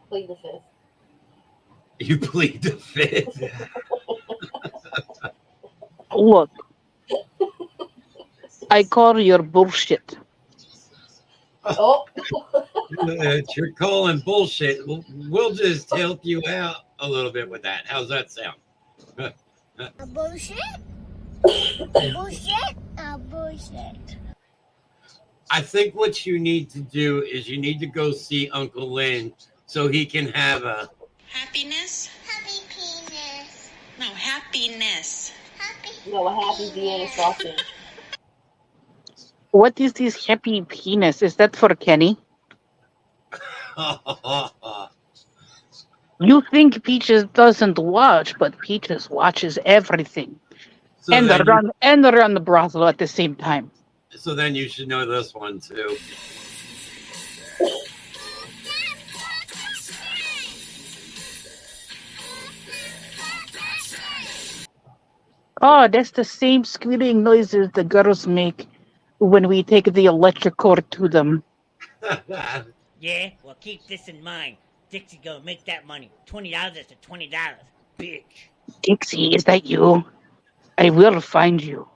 Plead the fifth. You plead the fifth. Look, I call your bullshit. Oh. You're calling bullshit. We'll just help you out a little bit with that. How's that sound? A bullshit? Bullshit? I think what you need to do is you need to go see Uncle Lynn so he can have a happiness. Happy penis. No, happiness. No, a happy Vienna sausage. What is this happy penis? Is that for Kenny? You think Peaches doesn't watch, but Peaches watches everything. so And then run the brothel at the same time. so then you should know this one too. Oh, that's the same squealing noises the girls make when we take the electric cord to them. Yeah, well, keep this in mind. Dixie gonna make that money. $20 to $20, bitch. Dixie, is that you? I will find you.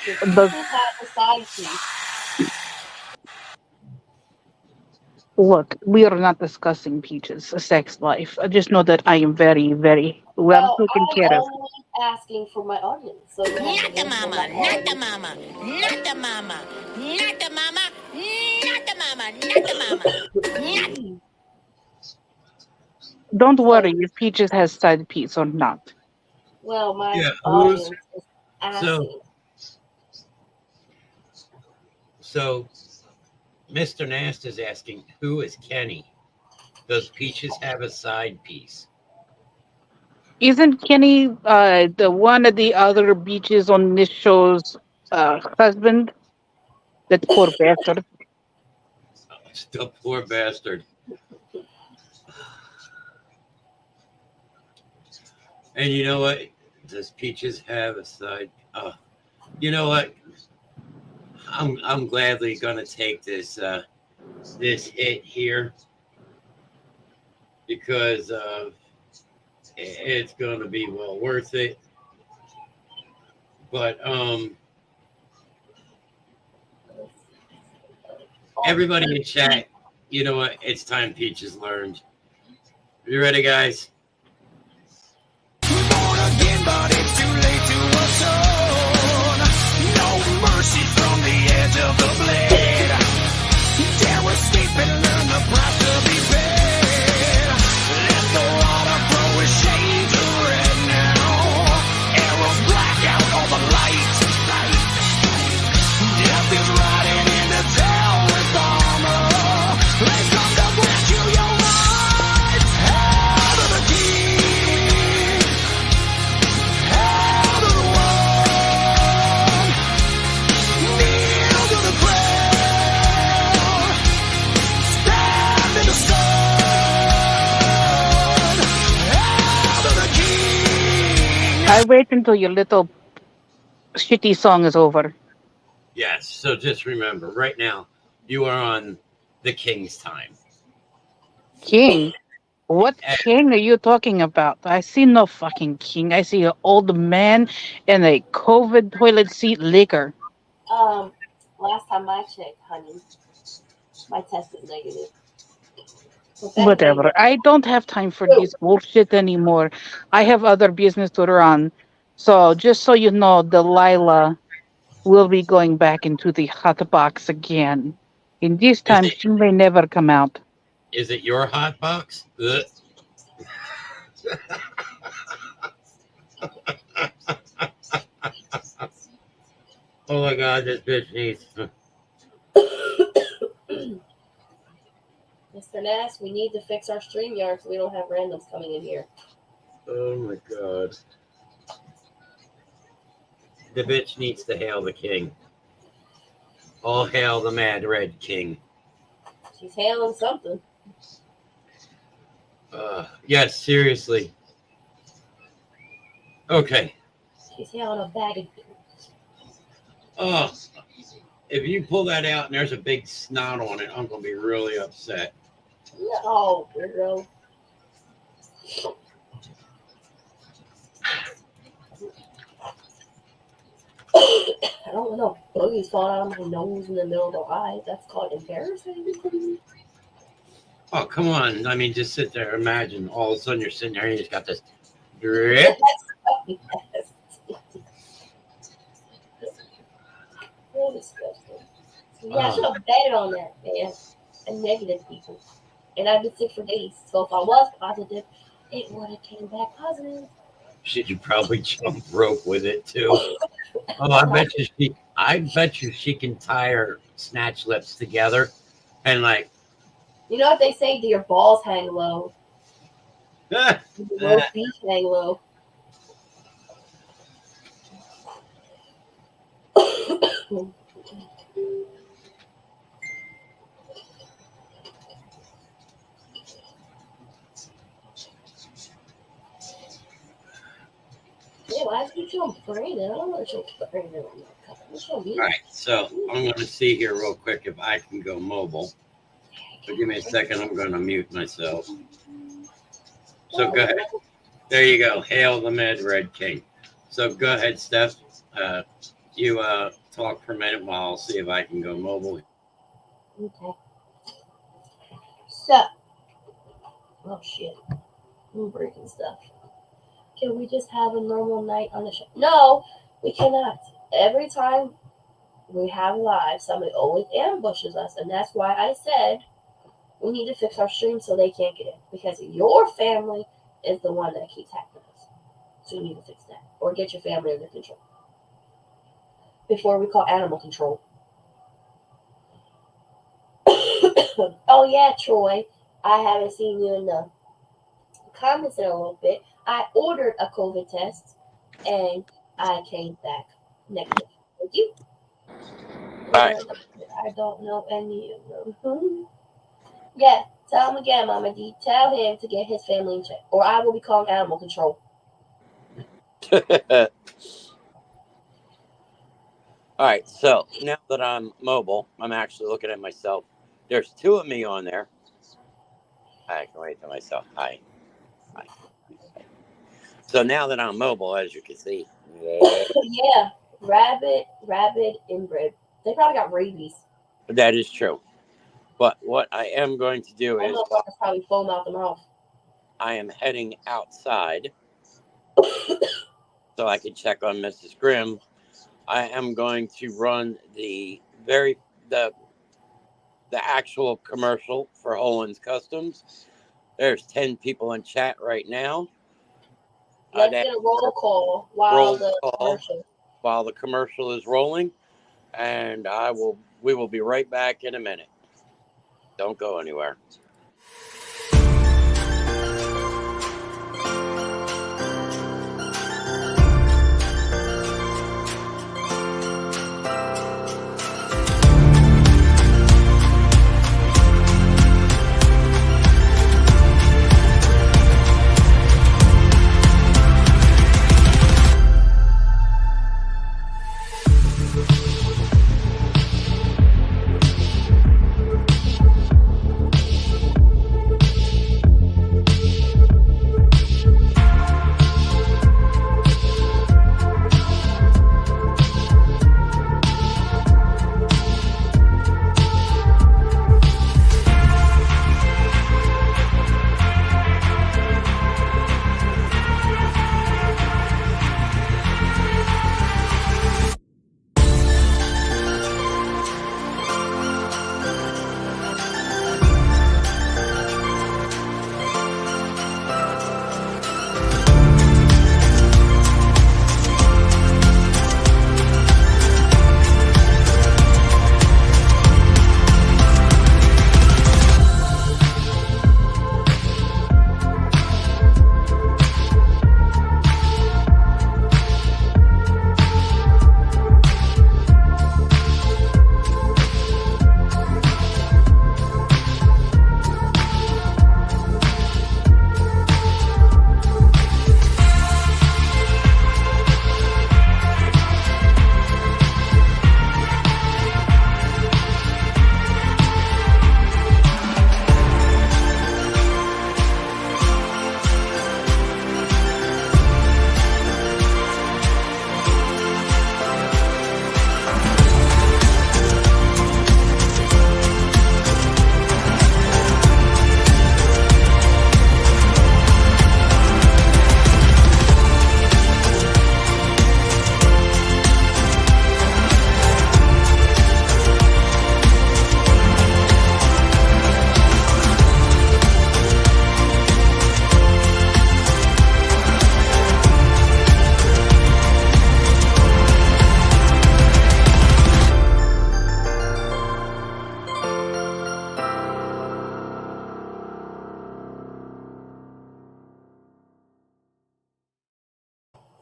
Peaches had a side piece. Look, we are not discussing Peaches' sex life. I just know that I am very, very well taken I'm care of. only asking for my audience. So you have Not to the listen to mama, my not the audience. mama, not the mama, not the mama, not the mama, not the mama, not. Don't worry if Peaches has side piece or not. Well, my Yeah, audience is so asking. so Mr. Knast is asking, who is Kenny? Does Peaches have a side piece? Isn't Kenny the one of the other beaches on this show's husband? That poor bastard. The poor bastard. And you know what? Does Peaches have a side? You know what? I'm gladly gonna take this this hit here because it's gonna be well worth it. But everybody in chat, you know what? It's time Peaches learned. You ready, guys? Born again, but it's too late to atone. No mercy from the edge of the blade. Dare escape and learn the price to be paid. Let the water flow with shades of red now. Arrows black out all the light. Death is riding into town with armor. They've come to grant you your rights. Hail to the king. Hail to the one. Kneel to the crown. Stand in the sun. Hail to the king. I wait until your little shitty song is over. Yes. So just remember, right now, you are on the King's time. King? What king are you talking about? I see no fucking king. I see an old man in a COVID toilet seat liquor. Last time I checked, honey, my test is negative. So thank Whatever. you. I don't have time for this bullshit anymore. I have other business to run. So just so you know, Delilah will be going back into the hot box again. And this time she may never come out. Is it your hot box? Ugh. Oh my God, this bitch needs. Mr. Nass, we need to fix our StreamYard so we don't have randoms coming in here. Oh my God. The bitch needs to hail the king. All hail the Mad Red King. She's hailing something. Yes, seriously. Okay. She's hailing a bag of Oh, if you pull that out and there's a big snot on it, I'm gonna be really upset. No, girl. I don't want no boogies falling out of my nose in the middle of the eye. That's called embarrassing. Oh, come on. I mean, just sit there. Imagine all of a sudden you're sitting there and you just got this drip. So disgusting. Yeah, I should have betted on that, man. And negative people. And I've been sick for days. So if I was positive, it would have came back positive. Should you probably jump rope with it too? Oh, I bet you she can tie her snatch lips together and like, You know what they say? Do your balls hang low? ah, Your roast beef hang low. Yeah, why is he showing Brandon? I don't want to show Brandon on that cover. What's showing me? all right. So I'm going to see here real quick if I can go mobile. So give me a second. I'm going to mute myself. So go ahead. There you go. Hail the Mad Red King. So go ahead, Steph. You talk for a minute while I'll see if I can go mobile. Okay. So, oh shit, I'm breaking stuff. Can we just have a normal night on the show? No, we cannot. Every time we have live, somebody always ambushes us, and that's why I said we need to fix our stream so they can't get in, because your family is the one that keeps hacking us. So you need to fix that, or get your family under control before we call animal control. Oh yeah, Troy, I haven't seen you in the comments in a little bit. I ordered a COVID test and I came back negative. Thank you. Right. I don't know any of them. Yeah, tell him again, Mama D. Tell him to get his family in check, or I will be calling animal control. All right, so now that I'm mobile, I'm actually looking at myself. There's two of me on there. I can wait to myself. Hi. So now that I'm mobile, as you can see. Yeah, rabbit inbred. They probably got rabies. That is true. But what I am going to do is probably foam out the mouth. I am heading outside so I can check on Mrs. Grimm. I am going to run the actual commercial for Olin's Customs. There's 10 people in chat right now. Let's get a roll call while the commercial is rolling, and we will be right back in a minute. Don't go anywhere.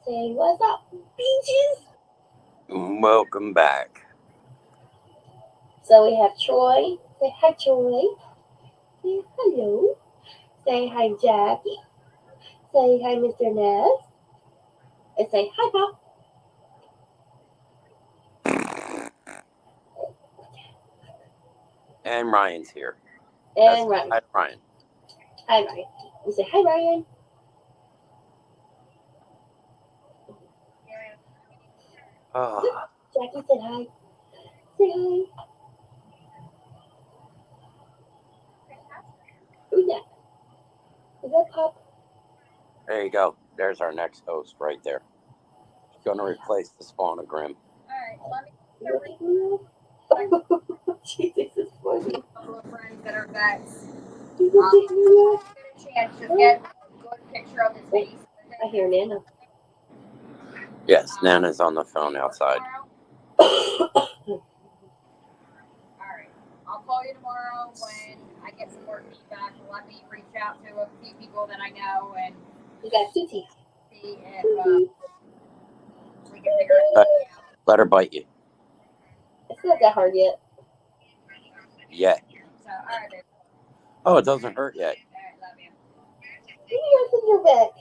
Say what's up, beaches. Welcome back. So we have Troy. Say hi, Troy. Say hello. Say hi, Jackie. Say hi, Mr. Knast. And say hi, Pop. And Ryan's here. And Ryan. Hi, Ryan. Hi, Ryan. We say hi, Ryan. Oh, Jackie said hi. Say hi. Who's that? Is that Pop? there you go. There's our next host right there. She's going to replace the spawn of Grimm. She thinks it's funny. Couple of friends that are vets. You can pick me up. Get a chance to get a good picture of his face. I hear Nana. Yes, Nana's on the phone outside. All right. I'll call you tomorrow when I get some more feedback. Let me reach out to a few people that I know and You got 2 teeth. see if we can figure it out. Let her bite you. It's not that hard yet. Yet. So, all right, babe. Oh, it doesn't hurt yet. All right, love you. You got in your back.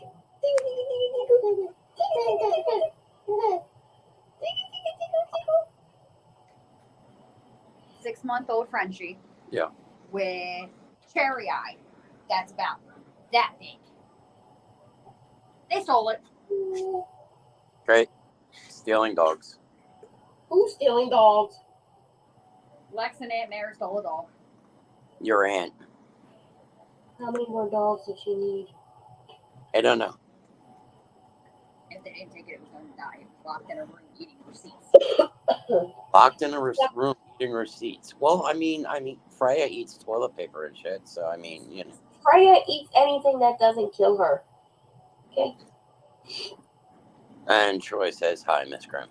6-month-old Frenchie. Yeah. With cherry eye. That's about that big. They stole it. Great. Stealing dogs. Who's stealing dogs? Lex and Aunt Mary stole a dog. Your aunt. How many more dogs does she need? I don't know. If they didn't take it, it was going to die. Locked in a room eating receipts. Locked in a room eating receipts. Well, I mean, Freya eats toilet paper and shit, so I mean, you know. Freya eats anything that doesn't kill her. Okay? And Troy says hi, Miss Grimm.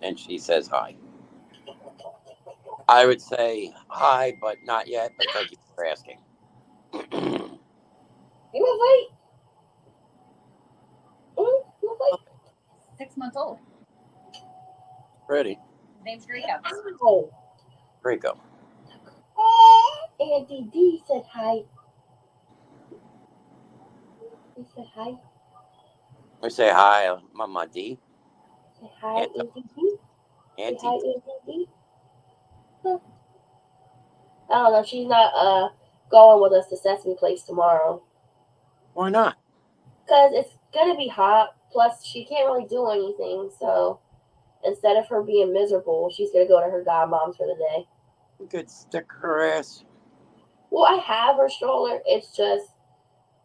And she says hi. I would say hi, but not yet, but thank you for asking. You want to fight? You want 6 months old. Pretty. His name's Draco. to fight? Oh. Rico. Auntie D said hi. He said hi. We say hi, Mama D. Say hi, Auntie. Auntie D. Say Auntie. hi, Auntie D. Huh. I don't know. She's not going with us to Sesame Place tomorrow. Why not? Because it's going to be hot. Plus, she can't really do anything. So, instead of her being miserable, she's going to go to her godmom's for the day. You could stick her ass. Well, I have her stroller. It's just,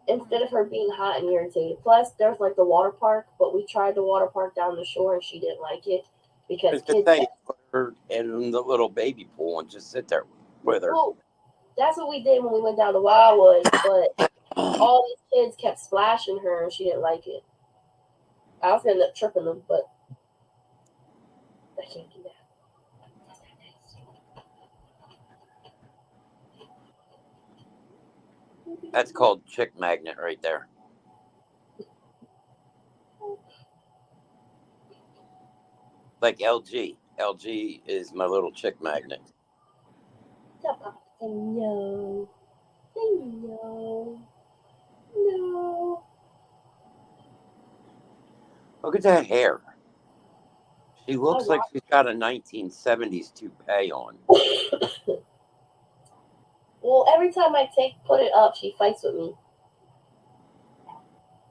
instead of her being hot and irritated. Plus, there's like the water park. But we tried the water park down the shore and she didn't like it. Because kids... put her in the little baby pool and just sit there with her. Well, that's what we did when we went down to Wildwood. But all these kids kept splashing her and she didn't like it. I was going to end up tripping them, but I can't do that. That's not nice. That's called chick magnet right there. Like LG. LG is my little chick magnet. Stop. Say no. Say no. No. Look at that hair. She looks like she's got a 1970s toupee on. Well, every time I put it up, she fights with me.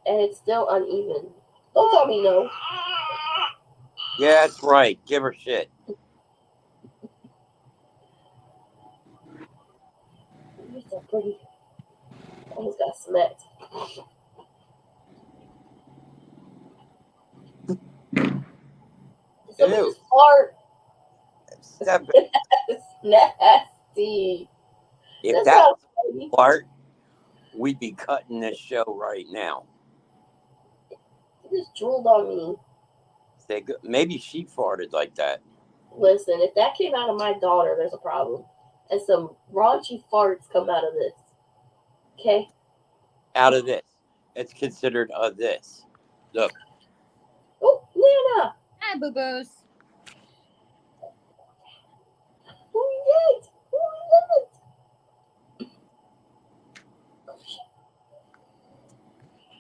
And it's still uneven. Don't tell me no. Yeah, that's right. Give her shit. You're so pretty. Almost got smacked. Somebody just fart. That's nasty. If that was a fart, we'd be cutting this show right now. You just drooled on me. Maybe she farted like that. Listen, if that came out of my daughter, there's a problem. And some raunchy farts come out of this. Okay? Out of this. It's considered a this. Look, Oh, Nana. Hi, boo boos. Who is it? Who is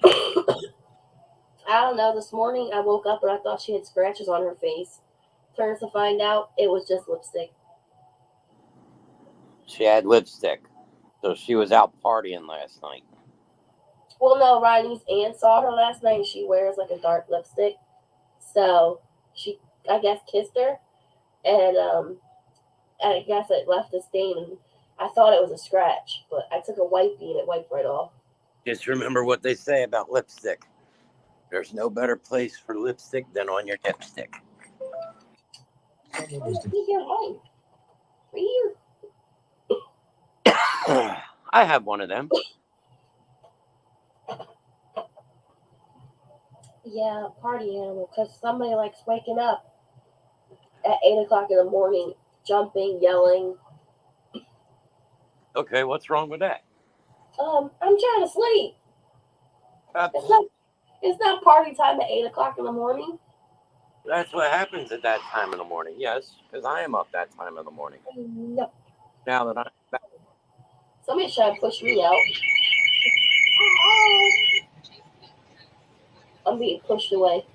it? I don't know. This morning I woke up and I thought she had scratches on her face. Turns to find out it was just lipstick. she had lipstick. So she was out partying last night. Well, no, Ronnie's aunt saw her last night and she wears like a dark lipstick. So she, I guess, kissed her. And I guess it left a stain. And I thought it was a scratch. But I took a wipey and it wiped right off. Just remember what they say about lipstick. There's no better place for lipstick than on your dipstick. I have one of them. Yeah, party animal. Because somebody likes waking up at 8 o'clock in the morning, jumping, yelling. Okay, what's wrong with that? I'm trying to sleep. It's not party time at 8 o'clock in the morning. That's what happens at that time in the morning. Yes, because I am up that time in the morning. No. Now that I'm back. Somebody's trying to push me out. I'm being pushed away.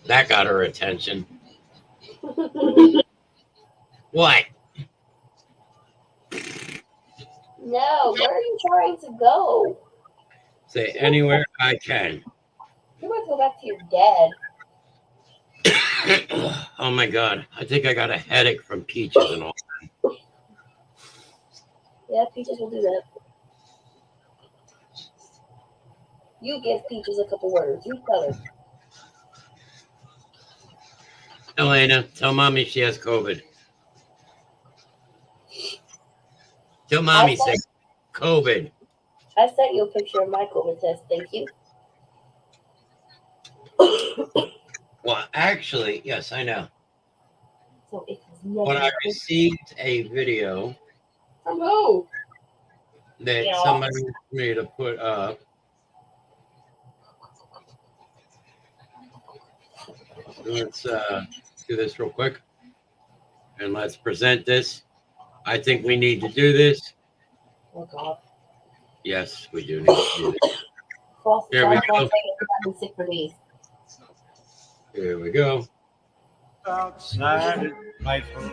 That got her attention. What? No, where are you trying to go? Say anywhere I can. You want to go back to your dad. Oh my God. I think I got a headache from peaches and all. Yeah, Peaches will do that. You give Peaches a couple words. You tell her. Elena, tell mommy she has COVID. Tell mommy say COVID. I sent you a picture of my COVID test. Thank you. Well, actually, yes, I know. So it was But I received a video from who? that somebody wanted me to put up. Let's do this real quick. And let's present this. I think we need to do this. Oh, God. Yes, we do need to do this. Here we go. I've been sick for days. Here we go. Outside is frightful,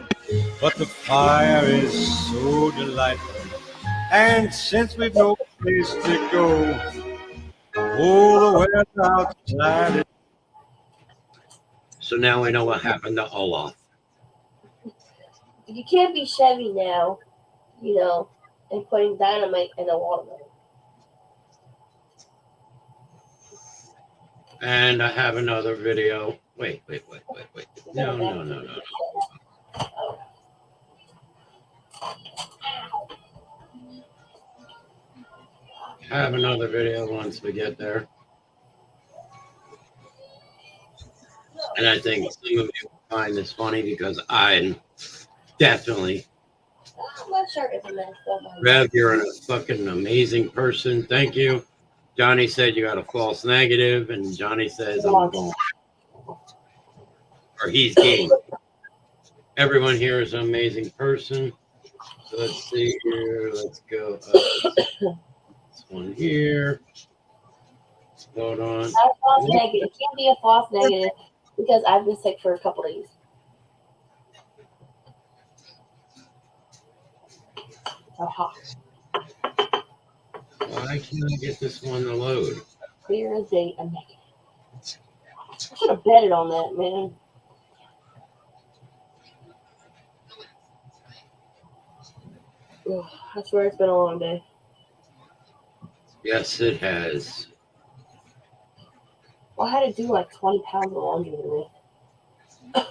but the fire is so delightful. And since we've no place to go, oh, the weather outside is... So now I know what happened to Olaf. You can't be Chevy now, you know, and putting dynamite in a watermelon. And I have another video. Wait. No. Have another video once we get there. And I think some of you will find this funny because I'm definitely... My shirt is a mess. Rev, you're a fucking amazing person. Thank you. Johnny said you got a false negative, and Johnny says I'm going. Or he's game. Everyone here is an amazing person. So let's see here. Let's go up. This one here. Hold on. Not a false negative. It can't be a false negative because I've been sick for a couple days. Aha. Why can't I get this one to load? Clear as day, a negative. I should have betted on that, man. Ugh, I swear it's been a long day. Yes, it has. Well, I had to do like 20 pounds of laundry today.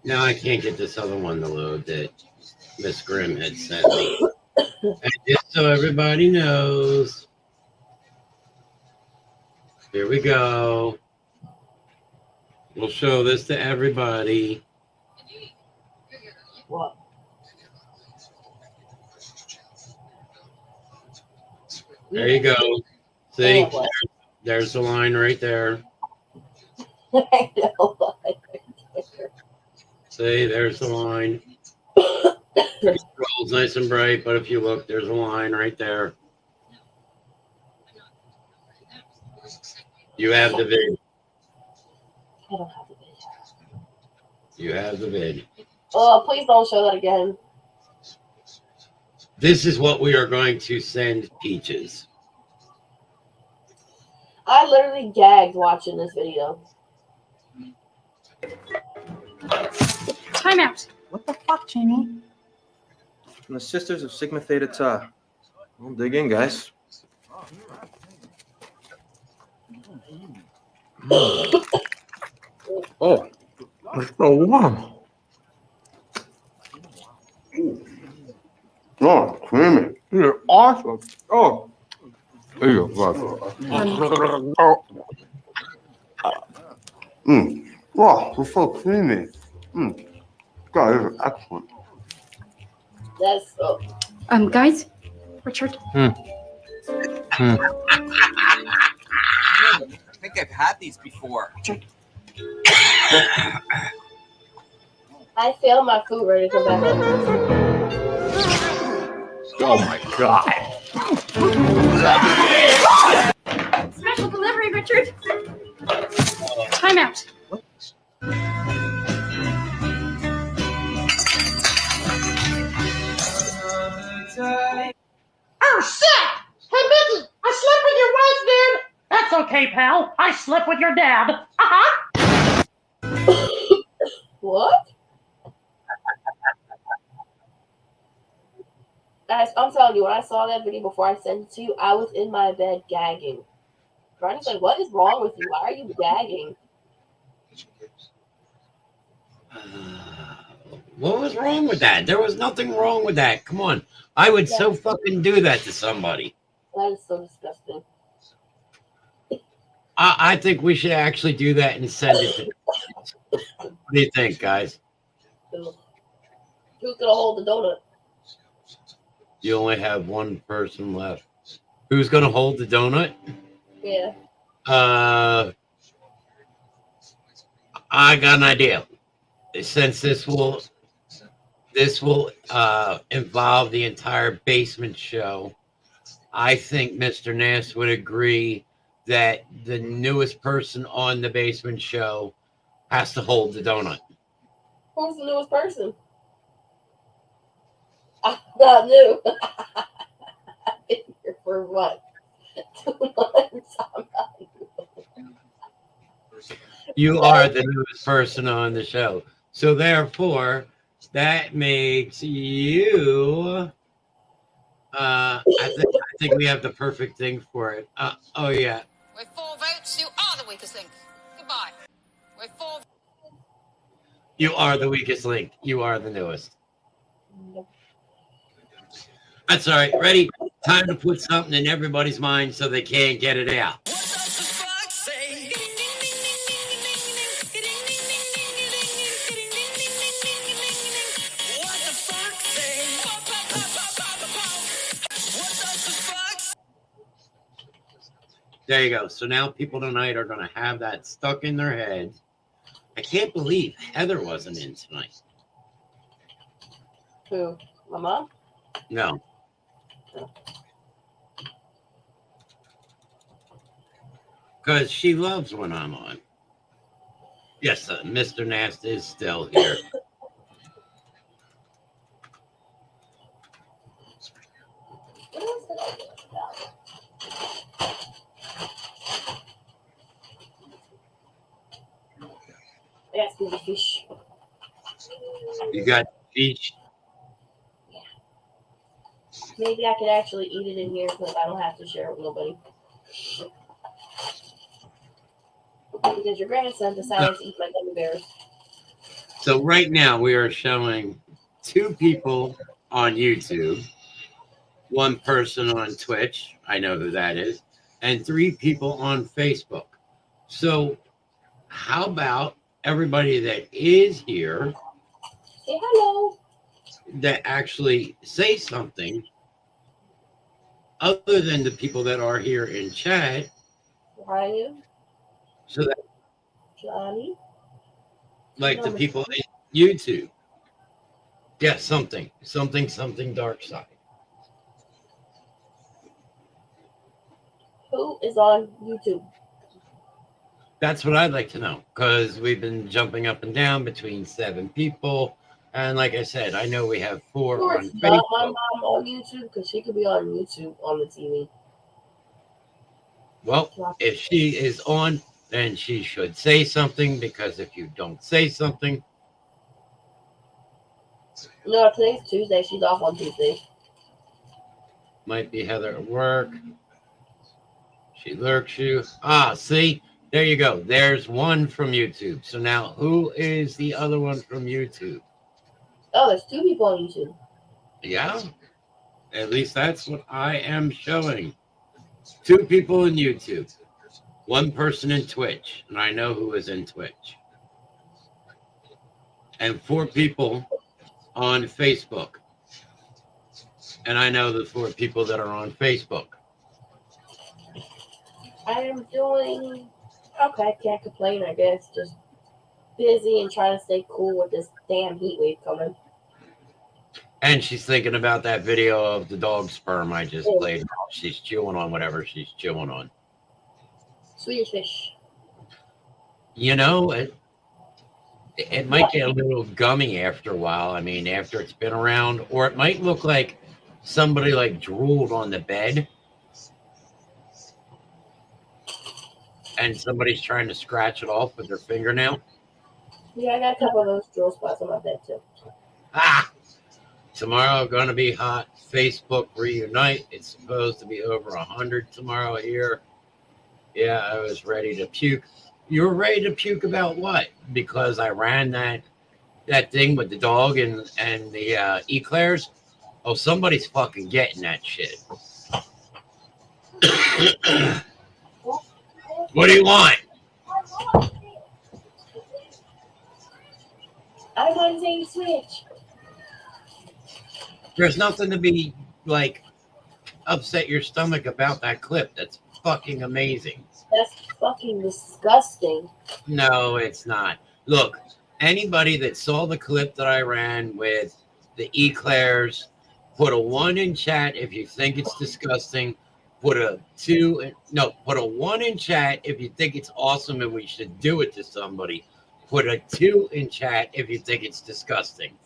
Now I can't get this other one to load that Miss Grimm had sent me. And just so everybody knows, here we go. We'll show this to everybody. What? There you go. See, There's the line right there. I know. See, there's the line. It rolls nice and bright, but if you look, there's a line right there. You have the vid. I don't have the vid. You have the vid. Oh, please don't show that again. This is what we are going to send Peaches. I literally gagged watching this video. Time out. What the fuck, Jamie? From the Sisters of Sigma Theta Tau. We'll dig in, guys. Oh, it's so warm. Oh, creamy. You're awesome. Oh. There you go. Oh. Wow, it's so creamy. God, this is excellent. That's so. Guys, Richard. I think I've had these before. I failed my food ready to come back up. Oh my God. Special delivery, Richard. Time out. Oh, shit! Hey, Mickey, I slept with your wife, dude! That's okay, pal. I slept with your dad. Uh-huh. What? Guys, I'm telling you, when I saw that video before I sent it to you, I was in my bed gagging. Brian's like, what is wrong with you? Why are you gagging? What was wrong with that? There was nothing wrong with that. Come on. I would so fucking do that to somebody. That is so disgusting. I think we should actually do that and send it to. What do you think, guys? Who's gonna hold the donut? You only have one person left. Who's going to hold the donut? Yeah. I got an idea. Since this will involve the entire basement show, I think Mr. Knast would agree that the newest person on the basement show has to hold the donut. Who's the newest person? I'm not new. I've been here for what? 2 months. I'm not new. You are the newest person on the show. So therefore, that makes you I think we have the perfect thing for it. Oh yeah. With 4 votes, you are the weakest link. Goodbye. With 4. You are the weakest link. You are the newest. That's all right. Ready? Time to put something in everybody's mind so they can't get it out. There you go. So now people tonight are going to have that stuck in their head. I can't believe Heather wasn't in tonight. Who? My mom? No. Because she loves when I'm on. Yes, Mr. Knast is still here. Yes, the fish. You got fish? Yeah. Maybe I could actually eat it in here because I don't have to share it with nobody. Because your grandson decided to eat my gummy bears. So right now we are showing 2 people on YouTube, 1 person on Twitch, I know who that is, and 3 people on Facebook. So how about everybody that is here say hello, that actually say something other than the people that are here in chat Behind you, So that, Johnny. like the people in YouTube. Yeah, something dark side. Who is on YouTube? That's what I'd like to know, because we've been jumping up and down between 7 people. And like I said, I know we have 4 Of course, on not my Facebook. mom on YouTube because she could be on YouTube on the TV. Well, if she is on, then she should say something, because if you don't say something, No, today's Tuesday. She's off on Tuesday. might be Heather at work. She lurks you. Ah, see? There you go. There's one from YouTube. So now who is the other one from YouTube? Oh, there's 2 people on YouTube. Yeah. At least that's what I am showing. 2 people in YouTube. 1 person in Twitch. And I know who is in Twitch. And 4 people on Facebook. And I know the 4 people that are on Facebook. I am doing okay. Can't complain, I guess. Just busy and trying to stay cool with this damn heat wave coming. And she's thinking about that video of the dog sperm I just played. She's chewing on whatever she's chewing on. Swedish fish. You know, it might get a little gummy after a while. I mean, after it's been around. Or it might look like somebody like drooled on the bed. And somebody's trying to scratch it off with their fingernail. Yeah, I got a couple of those drill spots on my bed too. Ah! Tomorrow going to be hot. Facebook reunite. It's supposed to be over 100 tomorrow here. Yeah, I was ready to puke. You were ready to puke about what? Because I ran that thing with the dog and the eclairs. Oh, somebody's fucking getting that shit. What do you want? I want to switch. There's nothing to be like upset your stomach about that clip. That's fucking amazing. That's fucking disgusting. No, it's not. Look, anybody that saw the clip that I ran with the eclairs, put a 1 in chat if you think it's disgusting. Put a 1 in chat if you think it's awesome and we should do it to somebody. Put a 2 in chat if you think it's disgusting.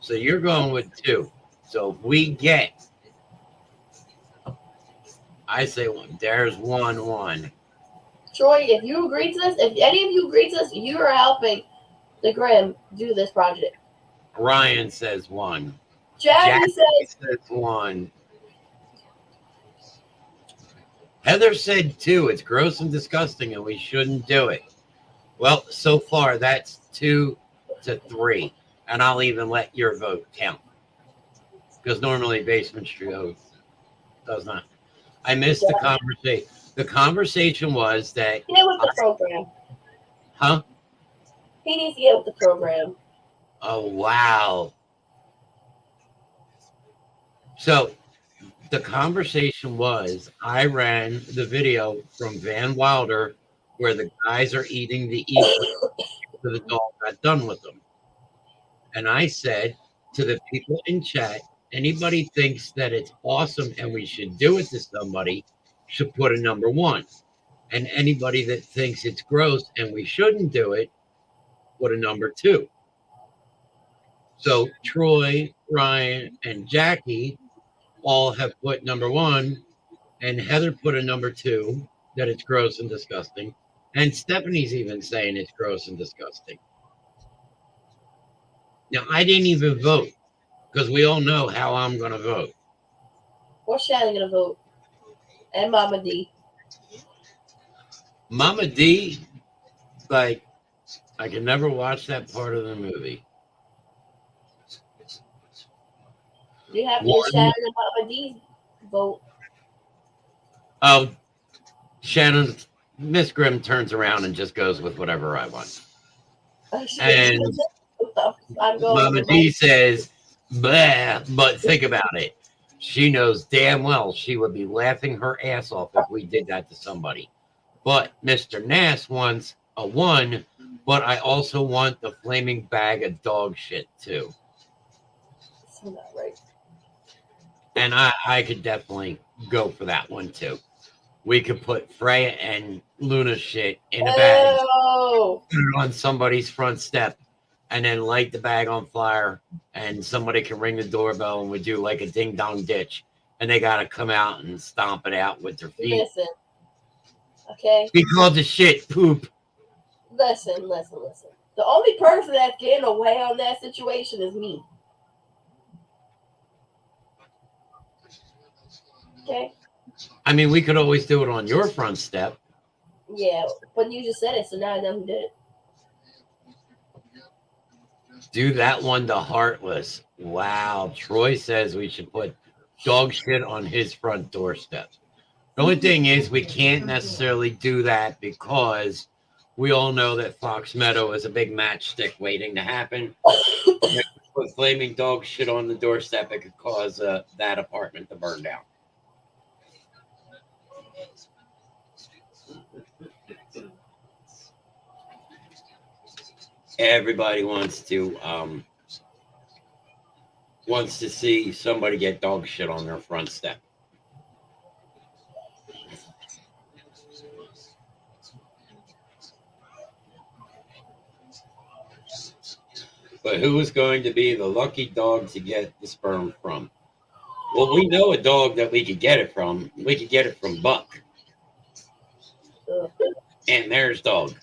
So you're going with 2. So if we get, I say 1. There's 1. Troy, if you agree to this, if any of you agree to this, you are helping the Grimm do this project. Ryan says 1. Jackie says 1. Heather said 2. It's gross and disgusting and we shouldn't do it. Well, so far that's 2 to 3. And I'll even let your vote count. Because normally Basement Trio does not. I missed the conversation. The conversation was that... Get with the program. Huh? He needs to get with the program. Oh, wow. So the conversation was, I ran the video from Van Wilder where the guys are eating the equal after the dog got done with them. And I said to the people in chat, anybody thinks that it's awesome and we should do it to somebody should put a number 1. And anybody that thinks it's gross and we shouldn't do it, put a number 2. So Troy, Ryan, and Jackie all have put number 1, and Heather put a number 2, that it's gross and disgusting. And Stephanie's even saying it's gross and disgusting. Now, I didn't even vote, because we all know how I'm going to vote. What's Shannon going to vote? And Mama D. Mama D, like, I can never watch that part of the movie. You have to Shannon and Mama D vote. Oh, Shannon, Miss Grimm turns around and just goes with whatever I want. And Mama D says, bleh, but think about it. She knows damn well she would be laughing her ass off if we did that to somebody. But Mr. Knast wants a 1, but I also want the flaming bag of dog shit too. That's not right. And I could definitely go for that one too. We could put Freya and Luna shit in a bag, Oh, put it on somebody's front step, and then light the bag on fire, and somebody can ring the doorbell and we do like a ding dong ditch, and they gotta come out and stomp it out with their feet. listen. Okay. We called the shit poop. Listen. The only person that's getting away on that situation is me. Okay. I mean, we could always do it on your front step. Yeah, but you just said it, so now I know who did it. Do that one to Heartless. Wow. Troy says we should put dog shit on his front doorstep. The only thing is we can't necessarily do that because we all know that Fox Meadow is a big matchstick waiting to happen. If we put flaming dog shit on the doorstep, it could cause that apartment to burn down. Everybody wants to see somebody get dog shit on their front step. But who is going to be the lucky dog to get the sperm from? Well, we know a dog that we could get it from. We could get it from Buck. And there's dog.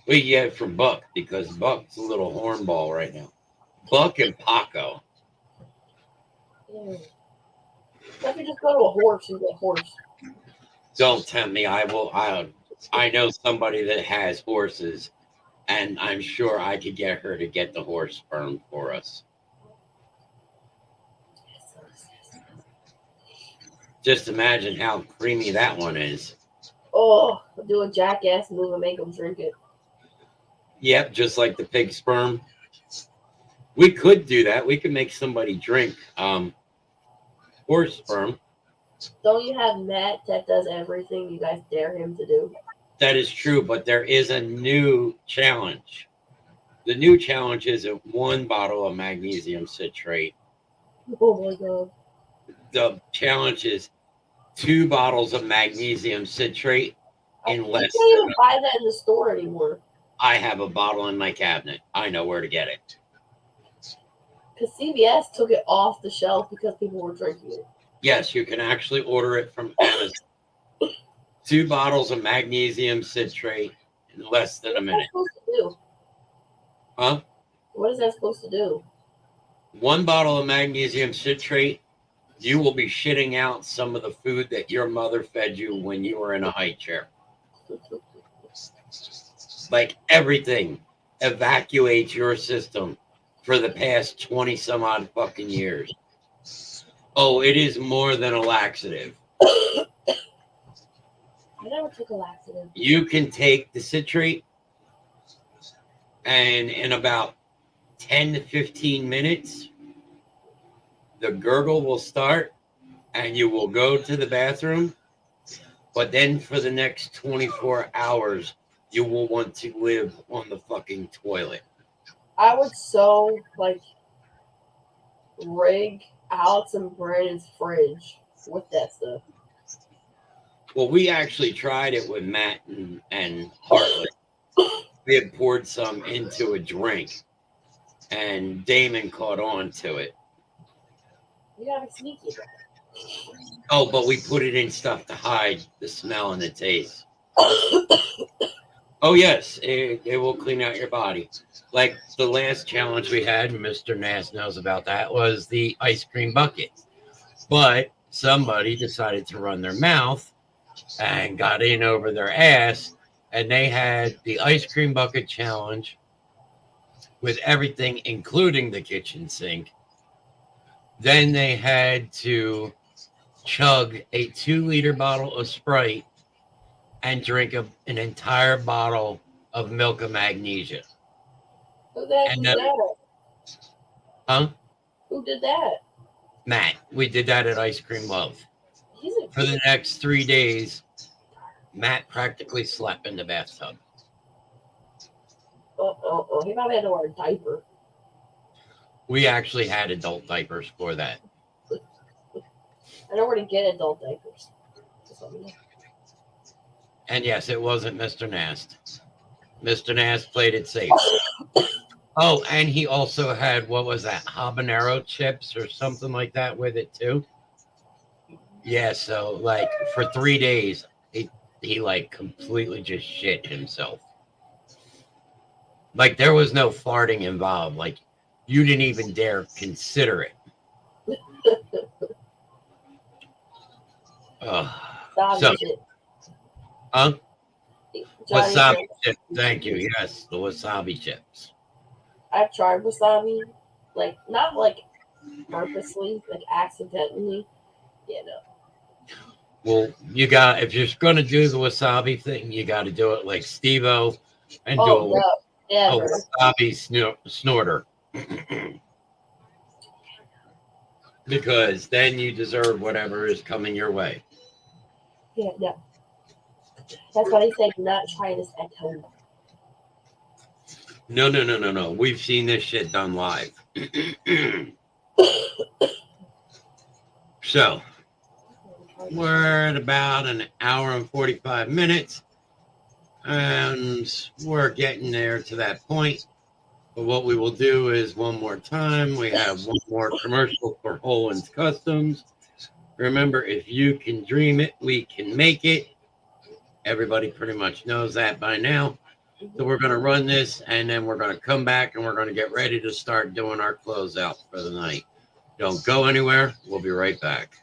We get it from Buck because Buck's a little hornball right now. Buck and Paco. I could just go to a horse and get horse. Don't tempt me. I know somebody that has horses, and I'm sure I could get her to get the horse sperm for us. Just imagine how creamy that one is. Oh, do a jackass move and make them drink it. Yep, just like the pig sperm. We could do that. We could make somebody drink horse sperm. Don't you have Matt that does everything you guys dare him to do? That is true, but there is a new challenge. The new challenge is 1 bottle of magnesium citrate. Oh my god. The challenge is 2 bottles of magnesium citrate in less You can't even buy that in the store anymore. I have a bottle in my cabinet. I know where to get it. Because CVS took it off the shelf because people were drinking it. Yes, you can actually order it from Amazon. 2 bottles of magnesium citrate in less than a minute. What is that supposed to do? Huh? What is that supposed to do? 1 bottle of magnesium citrate, you will be shitting out some of the food that your mother fed you when you were in a high chair. Like everything evacuates your system for the past 20 some odd fucking years. Oh, it is more than a laxative. I never took a laxative. You can take the citrate and in about 10 to 15 minutes, the gurgle will start and you will go to the bathroom. But then for the next 24 hours, you will want to live on the fucking toilet. I would so, rig Alex and Brandon's fridge with that stuff. Well, we actually tried it with Matt and Hartley. We had poured some into a drink, and Damon caught on to it. You gotta be sneaky. Oh, but we put it in stuff to hide the smell and the taste. Oh, yes, it will clean out your body. Like the last challenge we had, Mr. Knast knows about that, was the ice cream bucket. But somebody decided to run their mouth and got in over their ass, and they had the ice cream bucket challenge with everything, including the kitchen sink. Then they had to chug a 2-liter bottle of Sprite and drink an entire bottle of milk of magnesia. Who did that? Huh? Who did that? Matt, we did that at Ice Cream Love. For the next 3 days, Matt practically slept in the bathtub. He probably had to wear a diaper. We actually had adult diapers for that. I know where to get adult diapers. Just let me know. And yes, it wasn't Mr. Knast. Mr. Knast played it safe. Oh, and he also had, what was that, habanero chips or something like that with it too? Yeah, so like for 3 days, he like completely just shit himself. Like there was no farting involved. Like you didn't even dare consider it. So, huh? Wasabi chips. Thank you. Yes, the wasabi chips. I've tried wasabi, like not like purposely, like accidentally. Yeah, no. Well, you got if you're going to do the wasabi thing, you got to do it like Steve-O and do a wasabi snorter. Because then you deserve whatever is coming your way. Yeah, no. That's why they say not try this at home. No. We've seen this shit done live. So, we're at about an hour and 45 minutes. And we're getting there to that point. But what we will do is one more time. We have one more commercial for Holland's Customs. Remember, if you can dream it, we can make it. Everybody pretty much knows that by now. So we're going to run this, and then we're going to come back, and we're going to get ready to start doing our closeout for the night. Don't go anywhere. We'll be right back.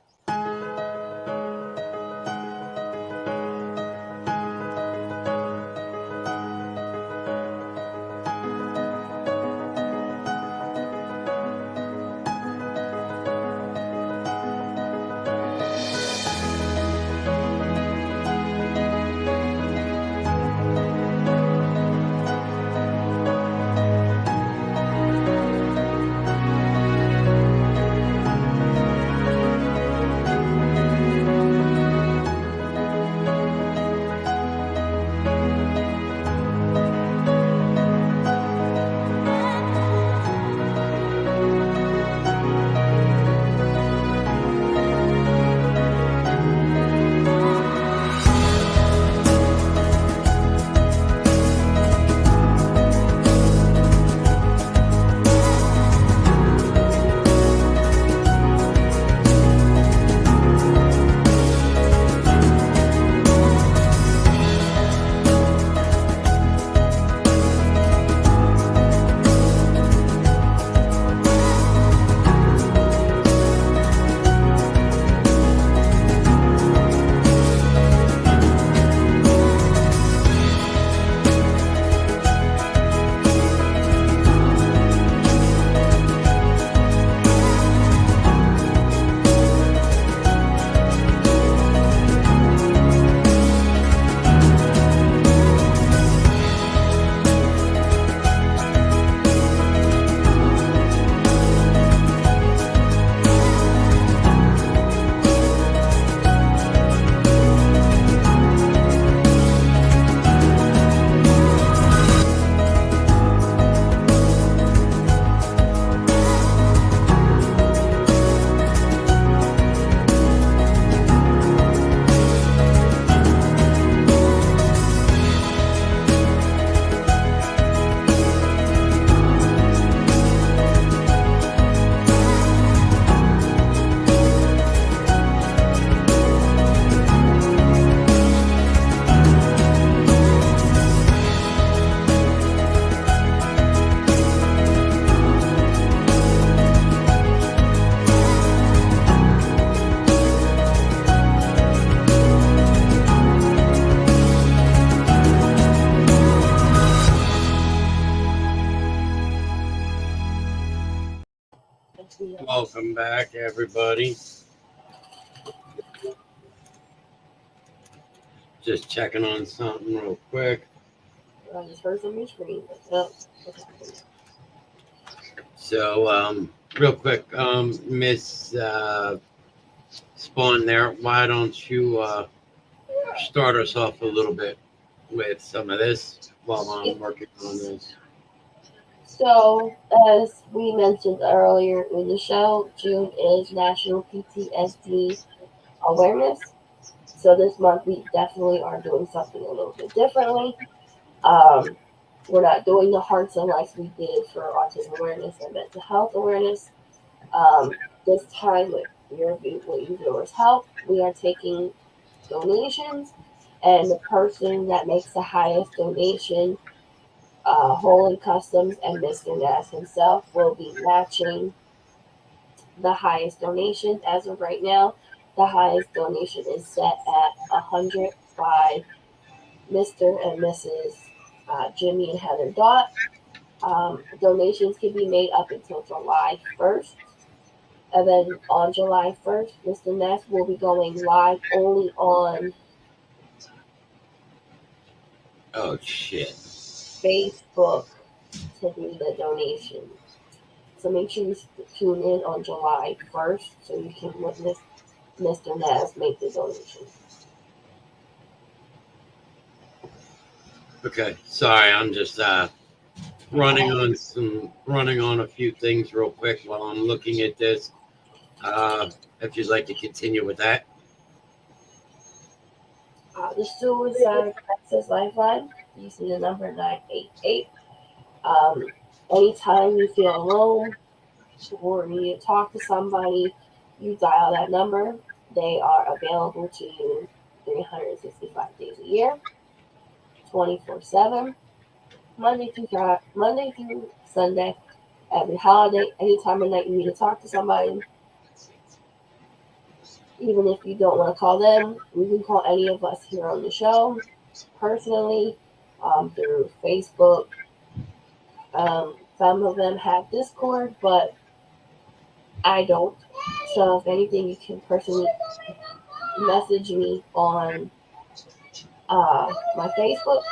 Welcome back, everybody. Just checking on something real quick. I just heard something scream. So, real quick, Miss Spawn there, why don't you start us off a little bit with some of this while I'm working on this? So, as we mentioned earlier in the show, June is National PTSD Awareness. So this month we definitely are doing something a little bit differently. Um, we're not doing the hearts and lights we did for autism awareness and mental health awareness. This time with with your viewers' help, we are taking donations, and the person that makes the highest donation, Holland Customs and Mr. Knast himself will be matching the highest donation. As of right now, the highest donation is set at 100 by Mr. and Mrs. Jimmy and Heather Dot. Donations can be made up until July 1st. And then on July 1st, Mr. Ness will be going live only on Facebook to do the donation. So make sure you tune in on July 1st so you can witness Mr. Ness make the donation. Okay, sorry, I'm just running on a few things real quick while I'm looking at this. If you'd like to continue with that. The Suicide Crisis Lifeline, you see the number 988. Anytime you feel alone or you need to talk to somebody, you dial that number. They are available to you 365 days a year, 24/7, Monday through Sunday, every holiday, any time of night you need to talk to somebody. Even if you don't want to call them, you can call any of us here on the show personally, through Facebook. Some of them have Discord, but I don't. So if anything, you can personally message me on my Facebook.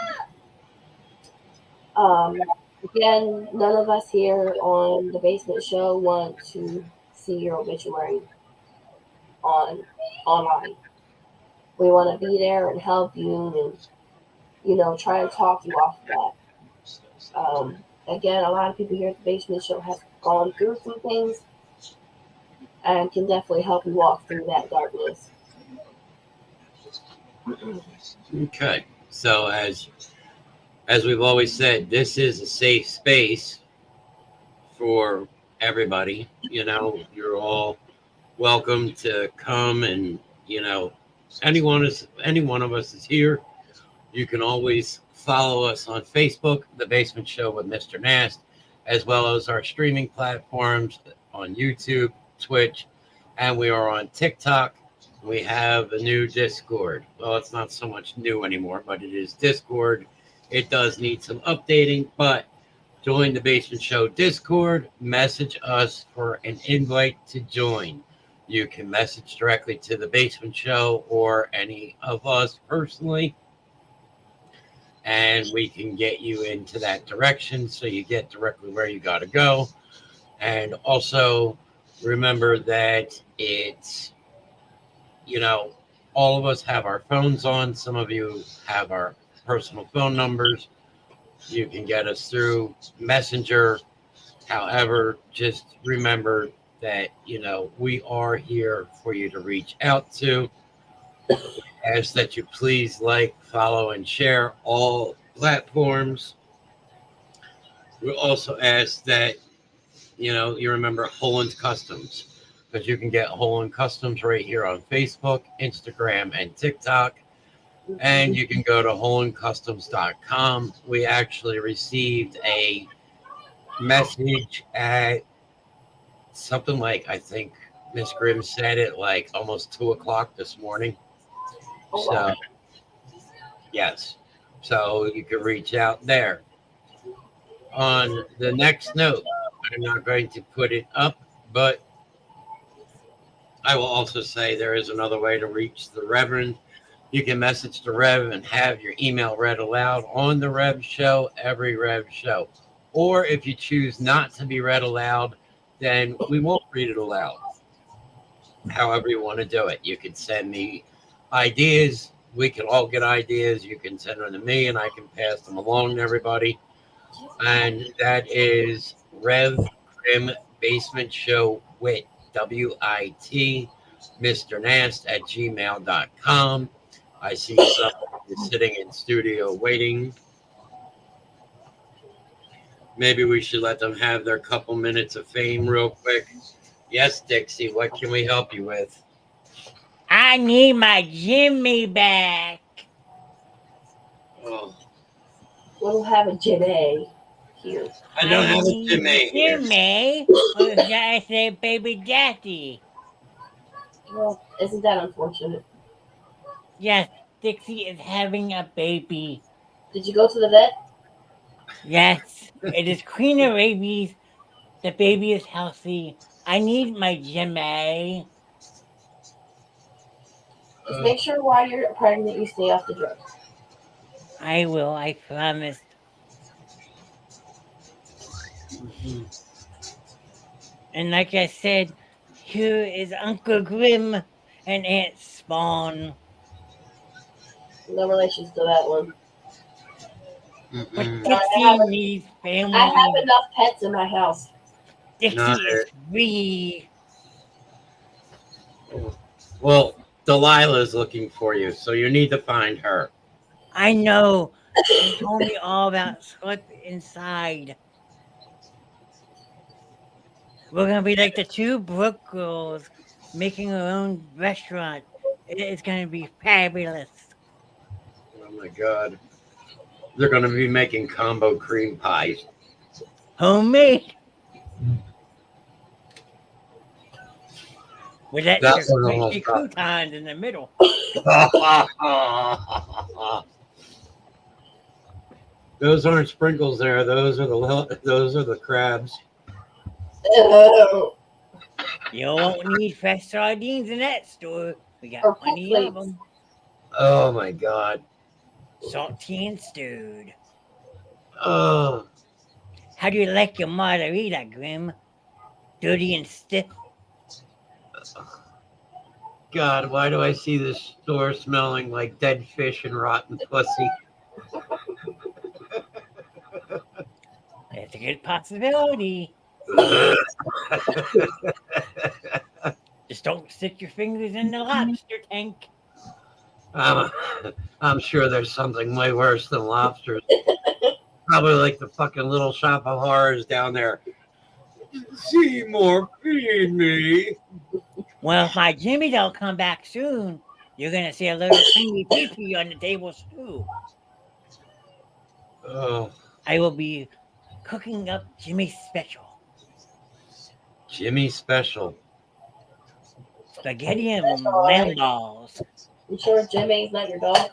Again, none of us here on the Basement Show want to see your obituary online. We want to be there and help you and try and talk you off of that. Again, a lot of people here at the Basement Show have gone through some things and can definitely help you walk through that darkness. Okay, so as we've always said, this is a safe space for everybody. You're all welcome to come, and any one of us is here. You can always follow us on Facebook, The Basement Show with Mr. Knast, as well as our streaming platforms on YouTube, Twitch, and we are on TikTok. We have a new Discord. Well, it's not so much new anymore, but it is Discord. It does need some updating, but join the Basement Show Discord. Message us for an invite to join. You can message directly to the Basement Show or any of us personally, and we can get you into that direction so you get directly where you got to go. And also remember that it's, all of us have our phones on. Some of you have our personal phone numbers. You can get us through Messenger. However, just remember that, we are here for you to reach out to. Ask that you please like, follow, and share all platforms. We also ask that, you remember Holland Customs, because you can get Holland Customs right here on Facebook, Instagram, and TikTok. And you can go to HollandCustoms.com. We actually received a message at something like, I think Miss Grimm said it, like almost 2:00 this morning. So, yes. So you can reach out there. On the next note, I'm not going to put it up, but I will also say there is another way to reach the Reverend. You can message the Rev and have your email read aloud on the Rev Show, every Rev Show. Or if you choose not to be read aloud, then we won't read it aloud. However you want to do it. You can send me ideas. We can all get ideas. You can send them to me and I can pass them along to everybody. And that is Rev Grimm Basement Show Wit, WIT, Mr Knast at gmail.com. I see someone is sitting in studio waiting. Maybe we should let them have their couple minutes of fame real quick. Yes, Dixie, what can we help you with? I need my Jimmy back. Oh, We'll have a Jimmy here. I don't have a need Jimmy here. Jimmy? Or should I say baby daddy? Well, isn't that unfortunate? Yes, Dixie is having a baby. Did you go to the vet? Yes, it is Queen of Rabies. The baby is healthy. I need my Jimmy. Just make sure while you're pregnant you stay off the drugs. I will, I promise. And like I said, here is Uncle Grimm and Aunt Spawn. No relations to that one. But Mm-mm. Dixie needs family. I have enough pets in my house. Dixie Not is it. free. Well, Delilah's looking for you, so you need to find her. I know. She told me all about Slip Inside. We're gonna be like the two Brook girls making our own restaurant. It's gonna be fabulous. Oh my God. They're going to be making combo cream pies. Homemade. With that That's what I'm crazy talking croutons in the middle. Those aren't sprinkles there. Those are the crabs. Oh. You won't need fresh sardines in that store. We got Or plenty plates. of them. Oh my God. Salty and stewed. Oh, How do you like your margarita, Grimm? Dirty and stiff? God, why do I see this store smelling like dead fish and rotten pussy? That's a good possibility. Just don't stick your fingers in the lobster tank. I'm sure there's something way worse than lobsters. Probably like the fucking Little Shop of Horrors down there. Seymour, feed me. Well, if my Jimmy don't come back soon, you're gonna see a little tiny pee-pee on the table too. Oh, I will be cooking up Jimmy's special. Jimmy Special. Spaghetti and lamb balls. You sure Jimmy's not your dog?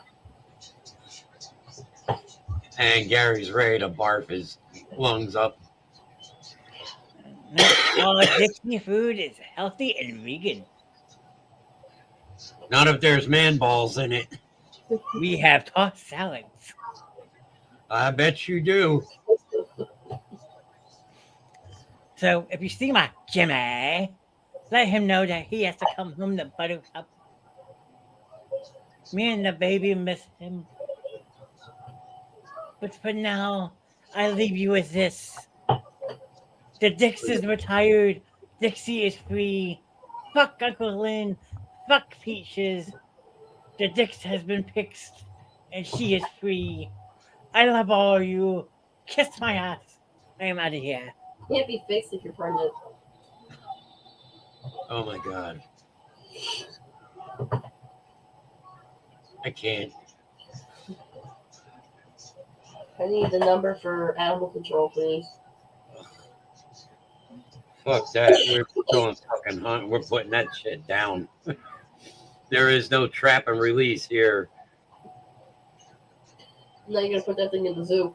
And Gary's ready to barf his lungs up. Not all Dixie food is healthy and vegan. Not if there's man balls in it. We have tossed salads. I bet you do. So if you see my Jimmy, let him know that he has to come home to Buttercup. Me and the baby miss him. But for now, I leave you with this. The Dix is retired. Dixie is free. Fuck Uncle Lynn. Fuck Peaches. The Dix has been fixed, and she is free. I love all of you. Kiss my ass. I am out of here. Can't be fixed if you're pregnant. Oh my God. I can't. I need the number for animal control, please. Fuck that. We're going fucking hunt. We're putting that shit down. There is no trap and release here. Now you're gonna put that thing in the zoo.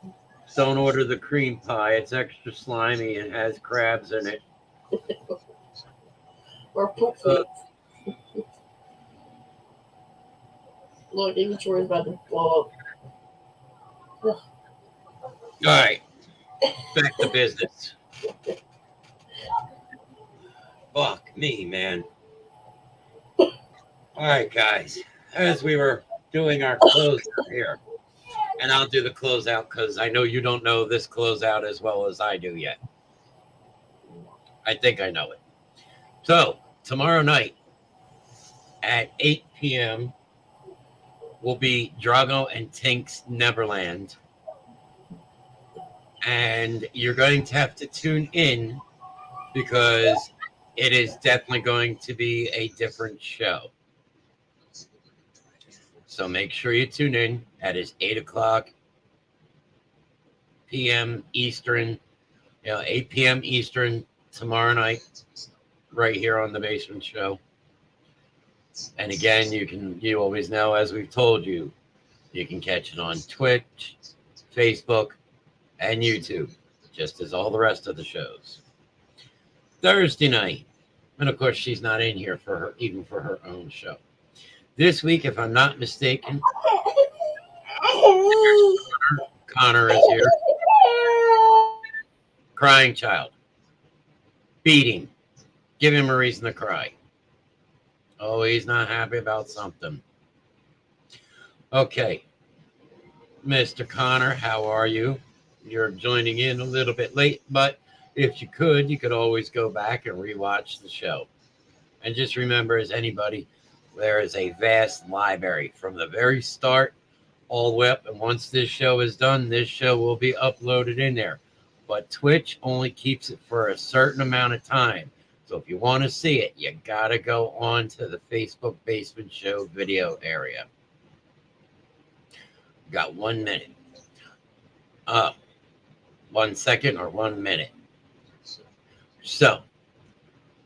Don't order the cream pie. It's extra slimy and has crabs in it. Or poop flakes. Look, inventory is about to blow up. All right. Back to business. Me, man. All right, guys. As we were doing our closeout here, and I'll do the closeout because I know you don't know this closeout as well as I do yet. I think I know it. So, tomorrow night at 8 p.m. will be Drago and Tink's Neverland. And you're going to have to tune in because it is definitely going to be a different show. So make sure you tune in. That is 8 o'clock p.m. Eastern, 8 p.m. Eastern tomorrow night, right here on the Basement Show. And again, you always know, as we've told you, you can catch it on Twitch, Facebook, and YouTube, just as all the rest of the shows. Thursday night, and of course, she's not in here for her own show. This week, if I'm not mistaken, Connor is here. Crying child. Beating. Give him a reason to cry. Oh, he's not happy about something. Okay. Mr. Connor, how are you? You're joining in a little bit late, but if you could always go back and rewatch the show. And just remember, as anybody, there is a vast library from the very start all the way up. And once this show is done, this show will be uploaded in there. But Twitch only keeps it for a certain amount of time. So if you want to see it, you got to go on to the Facebook Basement Show video area. Got 1 minute. 1 second or 1 minute. So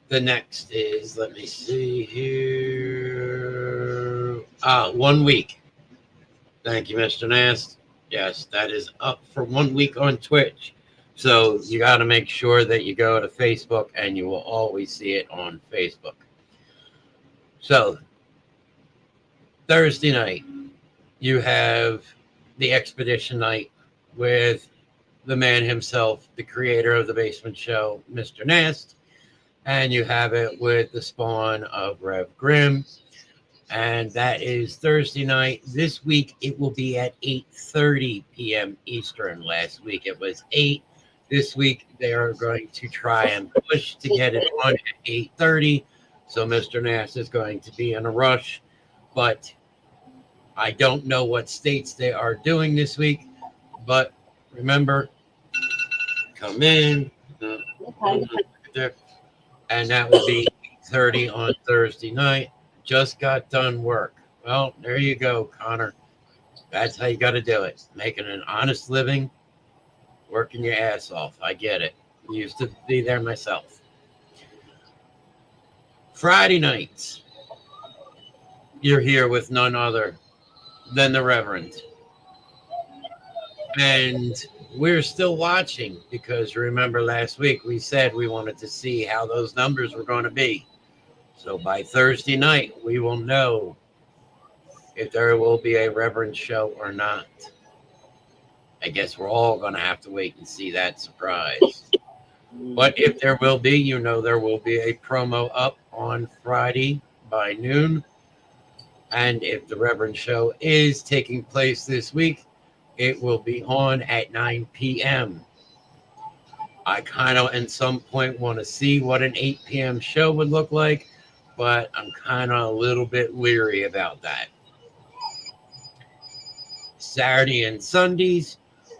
the next is, let me see here. 1 week. Thank you, Mr. Knast. Yes, that is up for 1 week on Twitch. So you got to make sure that you go to Facebook, and you will always see it on Facebook. So Thursday night, you have the Expedition Night with the man himself, the creator of the Basement Show, Mr. Knast. And you have it with the spawn of Rev Grimm. And that is Thursday night. This week, it will be at 8:30 p.m. Eastern. Last week, it was 8. This week, they are going to try and push to get it on at 8:30. So Mr. Knast is going to be in a rush. But I don't know what states they are doing this week. But remember, come in. And that will be 8:30 on Thursday night. Just got done work. Well, there you go, Connor. That's how you got to do it. Making an honest living, working your ass off. I get it. Used to be there myself. Friday nights, you're here with none other than the Reverend. And we're still watching because remember last week we said we wanted to see how those numbers were going to be. So by Thursday night, we will know if there will be a Reverend show or not. I guess we're all going to have to wait and see that surprise. But if there will be, there will be a promo up on Friday by noon. And if the Reverend show is taking place this week, it will be on at 9 p.m. I kind of, at some point, want to see what an 8 p.m. show would look like, but I'm kind of a little bit leery about that. Saturday and Sundays,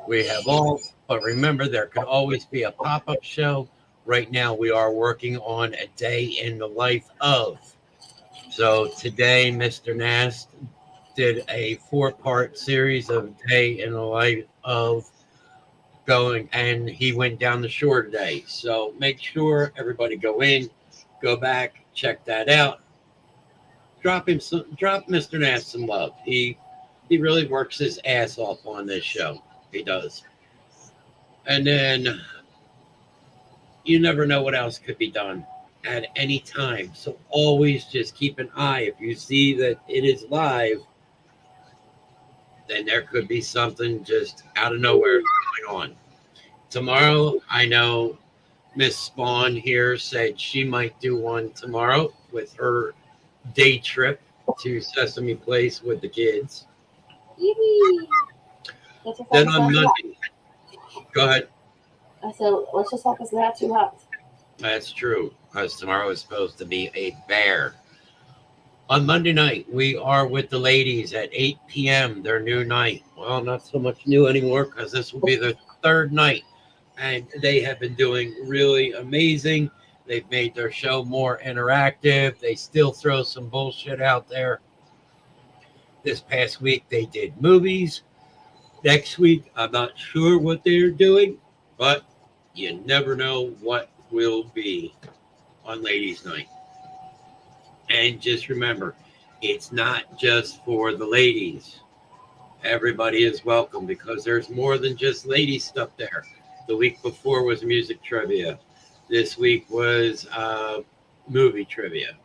we have off, but remember, there could always be a pop-up show. Right now, we are working on a day in the life of. So today, Mr. Knast did a 4-part series of Day in the Life of going, and he went down the shore today. So make sure everybody go back, check that out. Drop Mr. Knast some love. He really works his ass off on this show. He does. And then you never know what else could be done at any time. So always just keep an eye. If you see that it is live, then there could be something just out of nowhere going on. Tomorrow, I know Miss Spawn here said she might do one tomorrow with her day trip to Sesame Place with the kids. Yee. Let's just Then hope it's on not too Monday, go ahead. hot. I said, let's just hope it's not too hot. That's true, because tomorrow is supposed to be a bear. On Monday night, we are with the ladies at 8 p.m., their new night. Well, not so much new anymore, because this will be their third night. And they have been doing really amazing. They've made their show more interactive. They still throw some bullshit out there. This past week, they did movies. Next week, I'm not sure what they're doing, but you never know what will be on Ladies' Night. And just remember, it's not just for the ladies. Everybody is welcome because there's more than just ladies stuff there. The week before was music trivia. This week was movie trivia.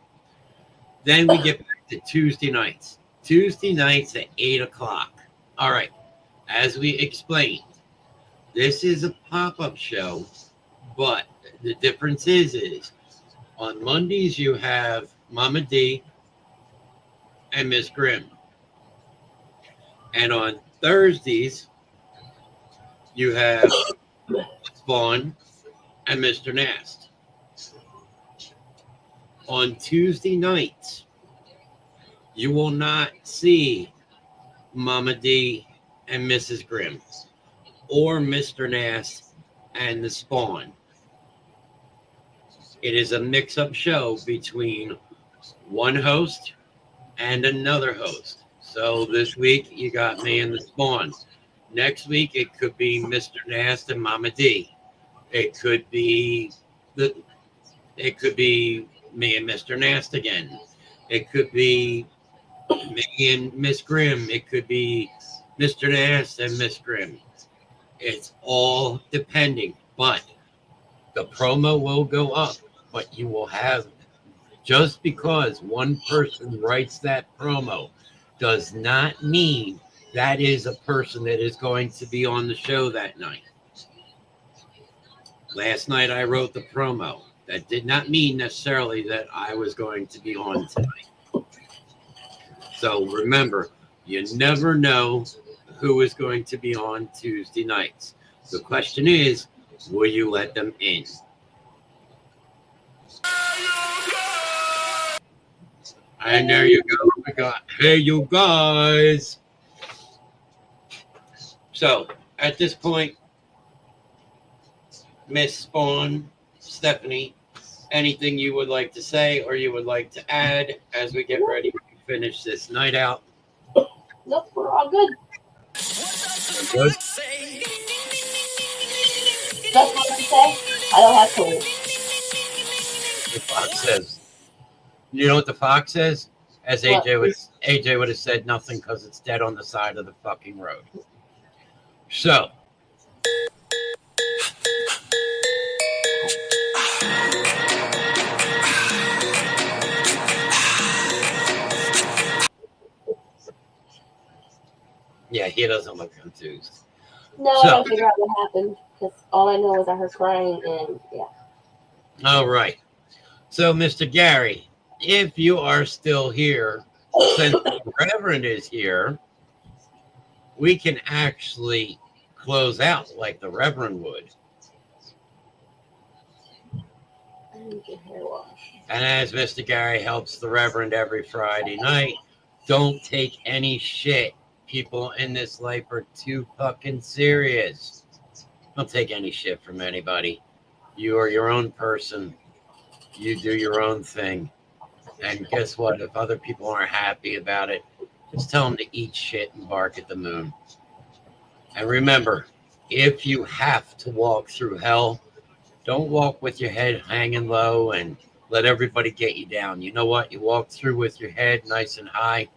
Then we get back to Tuesday nights. Tuesday nights at 8 o'clock. All right. As we explained, this is a pop-up show, but the difference is on Mondays you have Mama D and Miss Grimm. And on Thursdays, you have Spawn and Mr. Knast. On Tuesday nights, you will not see Mama D and Mrs. Grimm or Mr. Knast and the Spawn. It is a mix-up show between one host and another host. So this week you got me and the Spawn. Next week it could be Mr. Knast and Mama D. It could be me and Mr. Knast again. It could be me and Miss Grimm. It could be Mr. Knast and Miss Grimm. It's all depending, but the promo will go up. But you will have, just because one person writes that promo does not mean that is a person that is going to be on the show that night. Last night I wrote the promo. That did not mean necessarily that I was going to be on tonight. So remember, you never know who is going to be on Tuesday nights. The question is, will you let them in? And there you go. We got, hey, you guys. So at this point, Miss Spawn, Stephanie, anything you would like to say or you would like to add as we get ready to finish this night out? Nope, we're all good. Good. That's what I say. I don't have to. The fox says. You know what the fox says? As AJ would have said nothing because it's dead on the side of the fucking road. So. Yeah, he doesn't look confused. No, I don't figure out what happened because all I know is I heard crying and yeah. All right. So, Mr. Gary, if you are still here, since the Reverend is here, we can actually close out like the Reverend would. I need your hair wash. And as Mr. Gary helps the Reverend every Friday night, don't take any shit. People in this life are too fucking serious. Don't take any shit from anybody. You are your own person. You do your own thing. And guess what? If other people aren't happy about it, just tell them to eat shit and bark at the moon. And remember, if you have to walk through hell, don't walk with your head hanging low and let everybody get you down. You know what? You walk through with your head nice and high.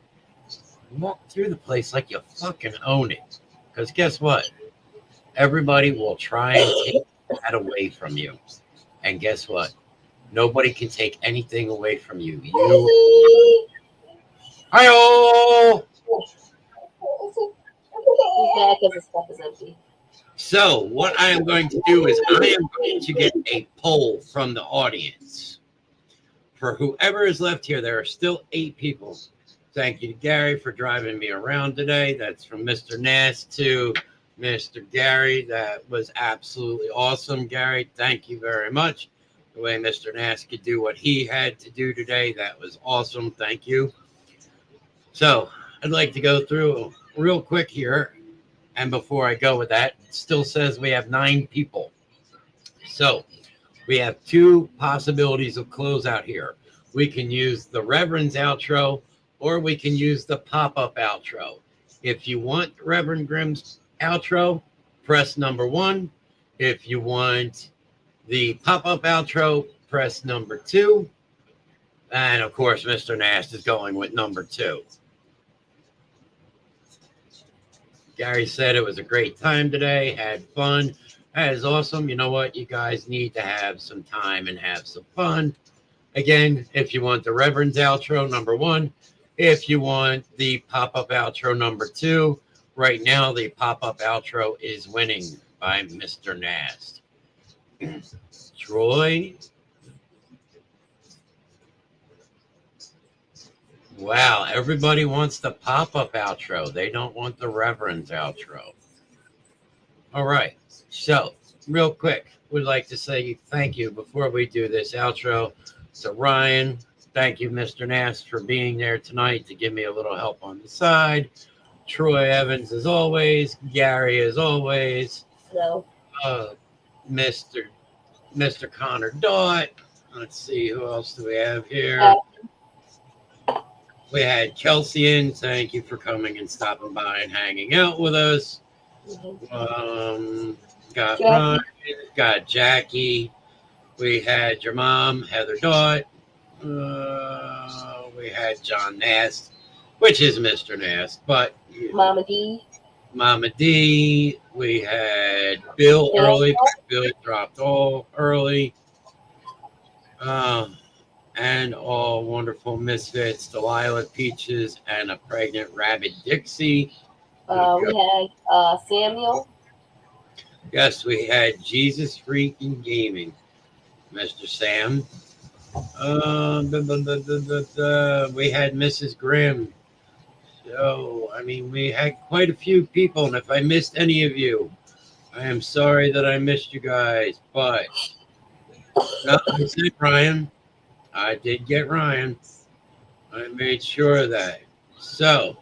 You walk through the place like you fucking own it. Because guess what? Everybody will try and take that away from you. And guess what? Nobody can take anything away from you. Hi-oh! He's mad because his cup is empty. So what I am going to do is I am going to get a poll from the audience. For whoever is left here, there are still 8 people. Thank you to Gary for driving me around today. That's from Mr. Knast to Mr. Gary. That was absolutely awesome, Gary. Thank you very much. The way Mr. Knast could do what he had to do today, that was awesome. Thank you. So I'd like to go through real quick here. And before I go with that, it still says we have 9 people. So we have 2 possibilities of closeout here. We can use the Reverend's outro, or we can use the pop-up outro. If you want Reverend Grimm's outro, press number 1. If you want the pop-up outro, press number 2. And of course, Mr. Knast is going with number 2. Gary said it was a great time today, had fun. That is awesome. You know what? You guys need to have some time and have some fun. Again, if you want the Reverend's outro, number 1. If you want the pop-up outro, number 2. Right now, the pop-up outro is winning by Mr. Knast. Troy. Wow, everybody wants the pop-up outro. They don't want the Reverend's outro. All right, so real quick, we'd like to say thank you before we do this outro to Ryan. Thank you, Mr. Knast, for being there tonight to give me a little help on the side. Troy Evans, as always. Gary, as always. Hello. Mr. Connor Dot. Let's see, who else do we have here? We had Kelsey in. Thank you for coming and stopping by and hanging out with us. Got Ron, got Jackie. We had your mom, Heather Dot. We had John Knast, which is Mr. Knast, but Mama D. Mama D. We had Bill early. Bill dropped all early. And all wonderful misfits, Delilah Peaches, and a pregnant rabbit Dixie. We had Samuel. Yes, we had Jesus Freaking Gaming, Mr. Sam. We had Mrs. Grimm. So, I mean, we had quite a few people, and if I missed any of you, I am sorry that I missed you guys, but I said Ryan. I did get Ryan. I made sure of that. So,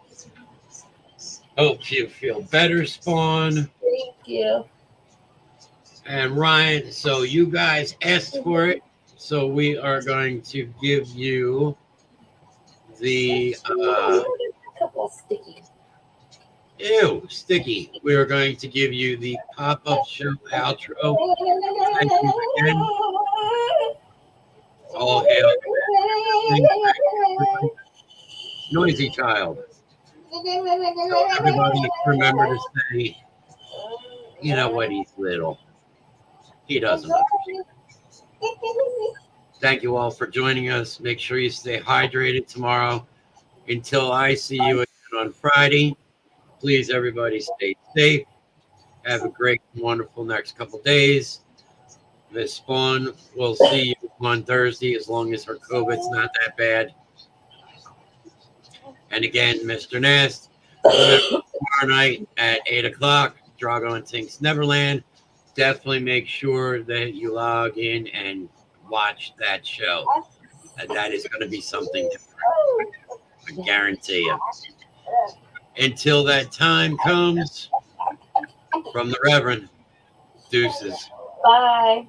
hope you feel better, Spawn. Thank you. And Ryan, so you guys asked for it. So we are going to give you the a couple of sticky. Ew, sticky. We are going to give you the pop-up show outro. Thank you again. All hail. Noisy child. So everybody remember to say, you know what, he's little. He doesn't understand. Thank you all for joining us. Make sure you stay hydrated tomorrow. Until I see you again on Friday, please, everybody, stay safe. Have a great, wonderful next couple days. Miss Spawn, we'll see you on Thursday as long as her COVID's not that bad. And again, Mr. Knast, tomorrow night at 8 o'clock, Drago and Tink's Neverland. Definitely make sure that you log in and watch that show. That is going to be something different. I guarantee you. Until that time comes, from the Reverend, deuces. Bye.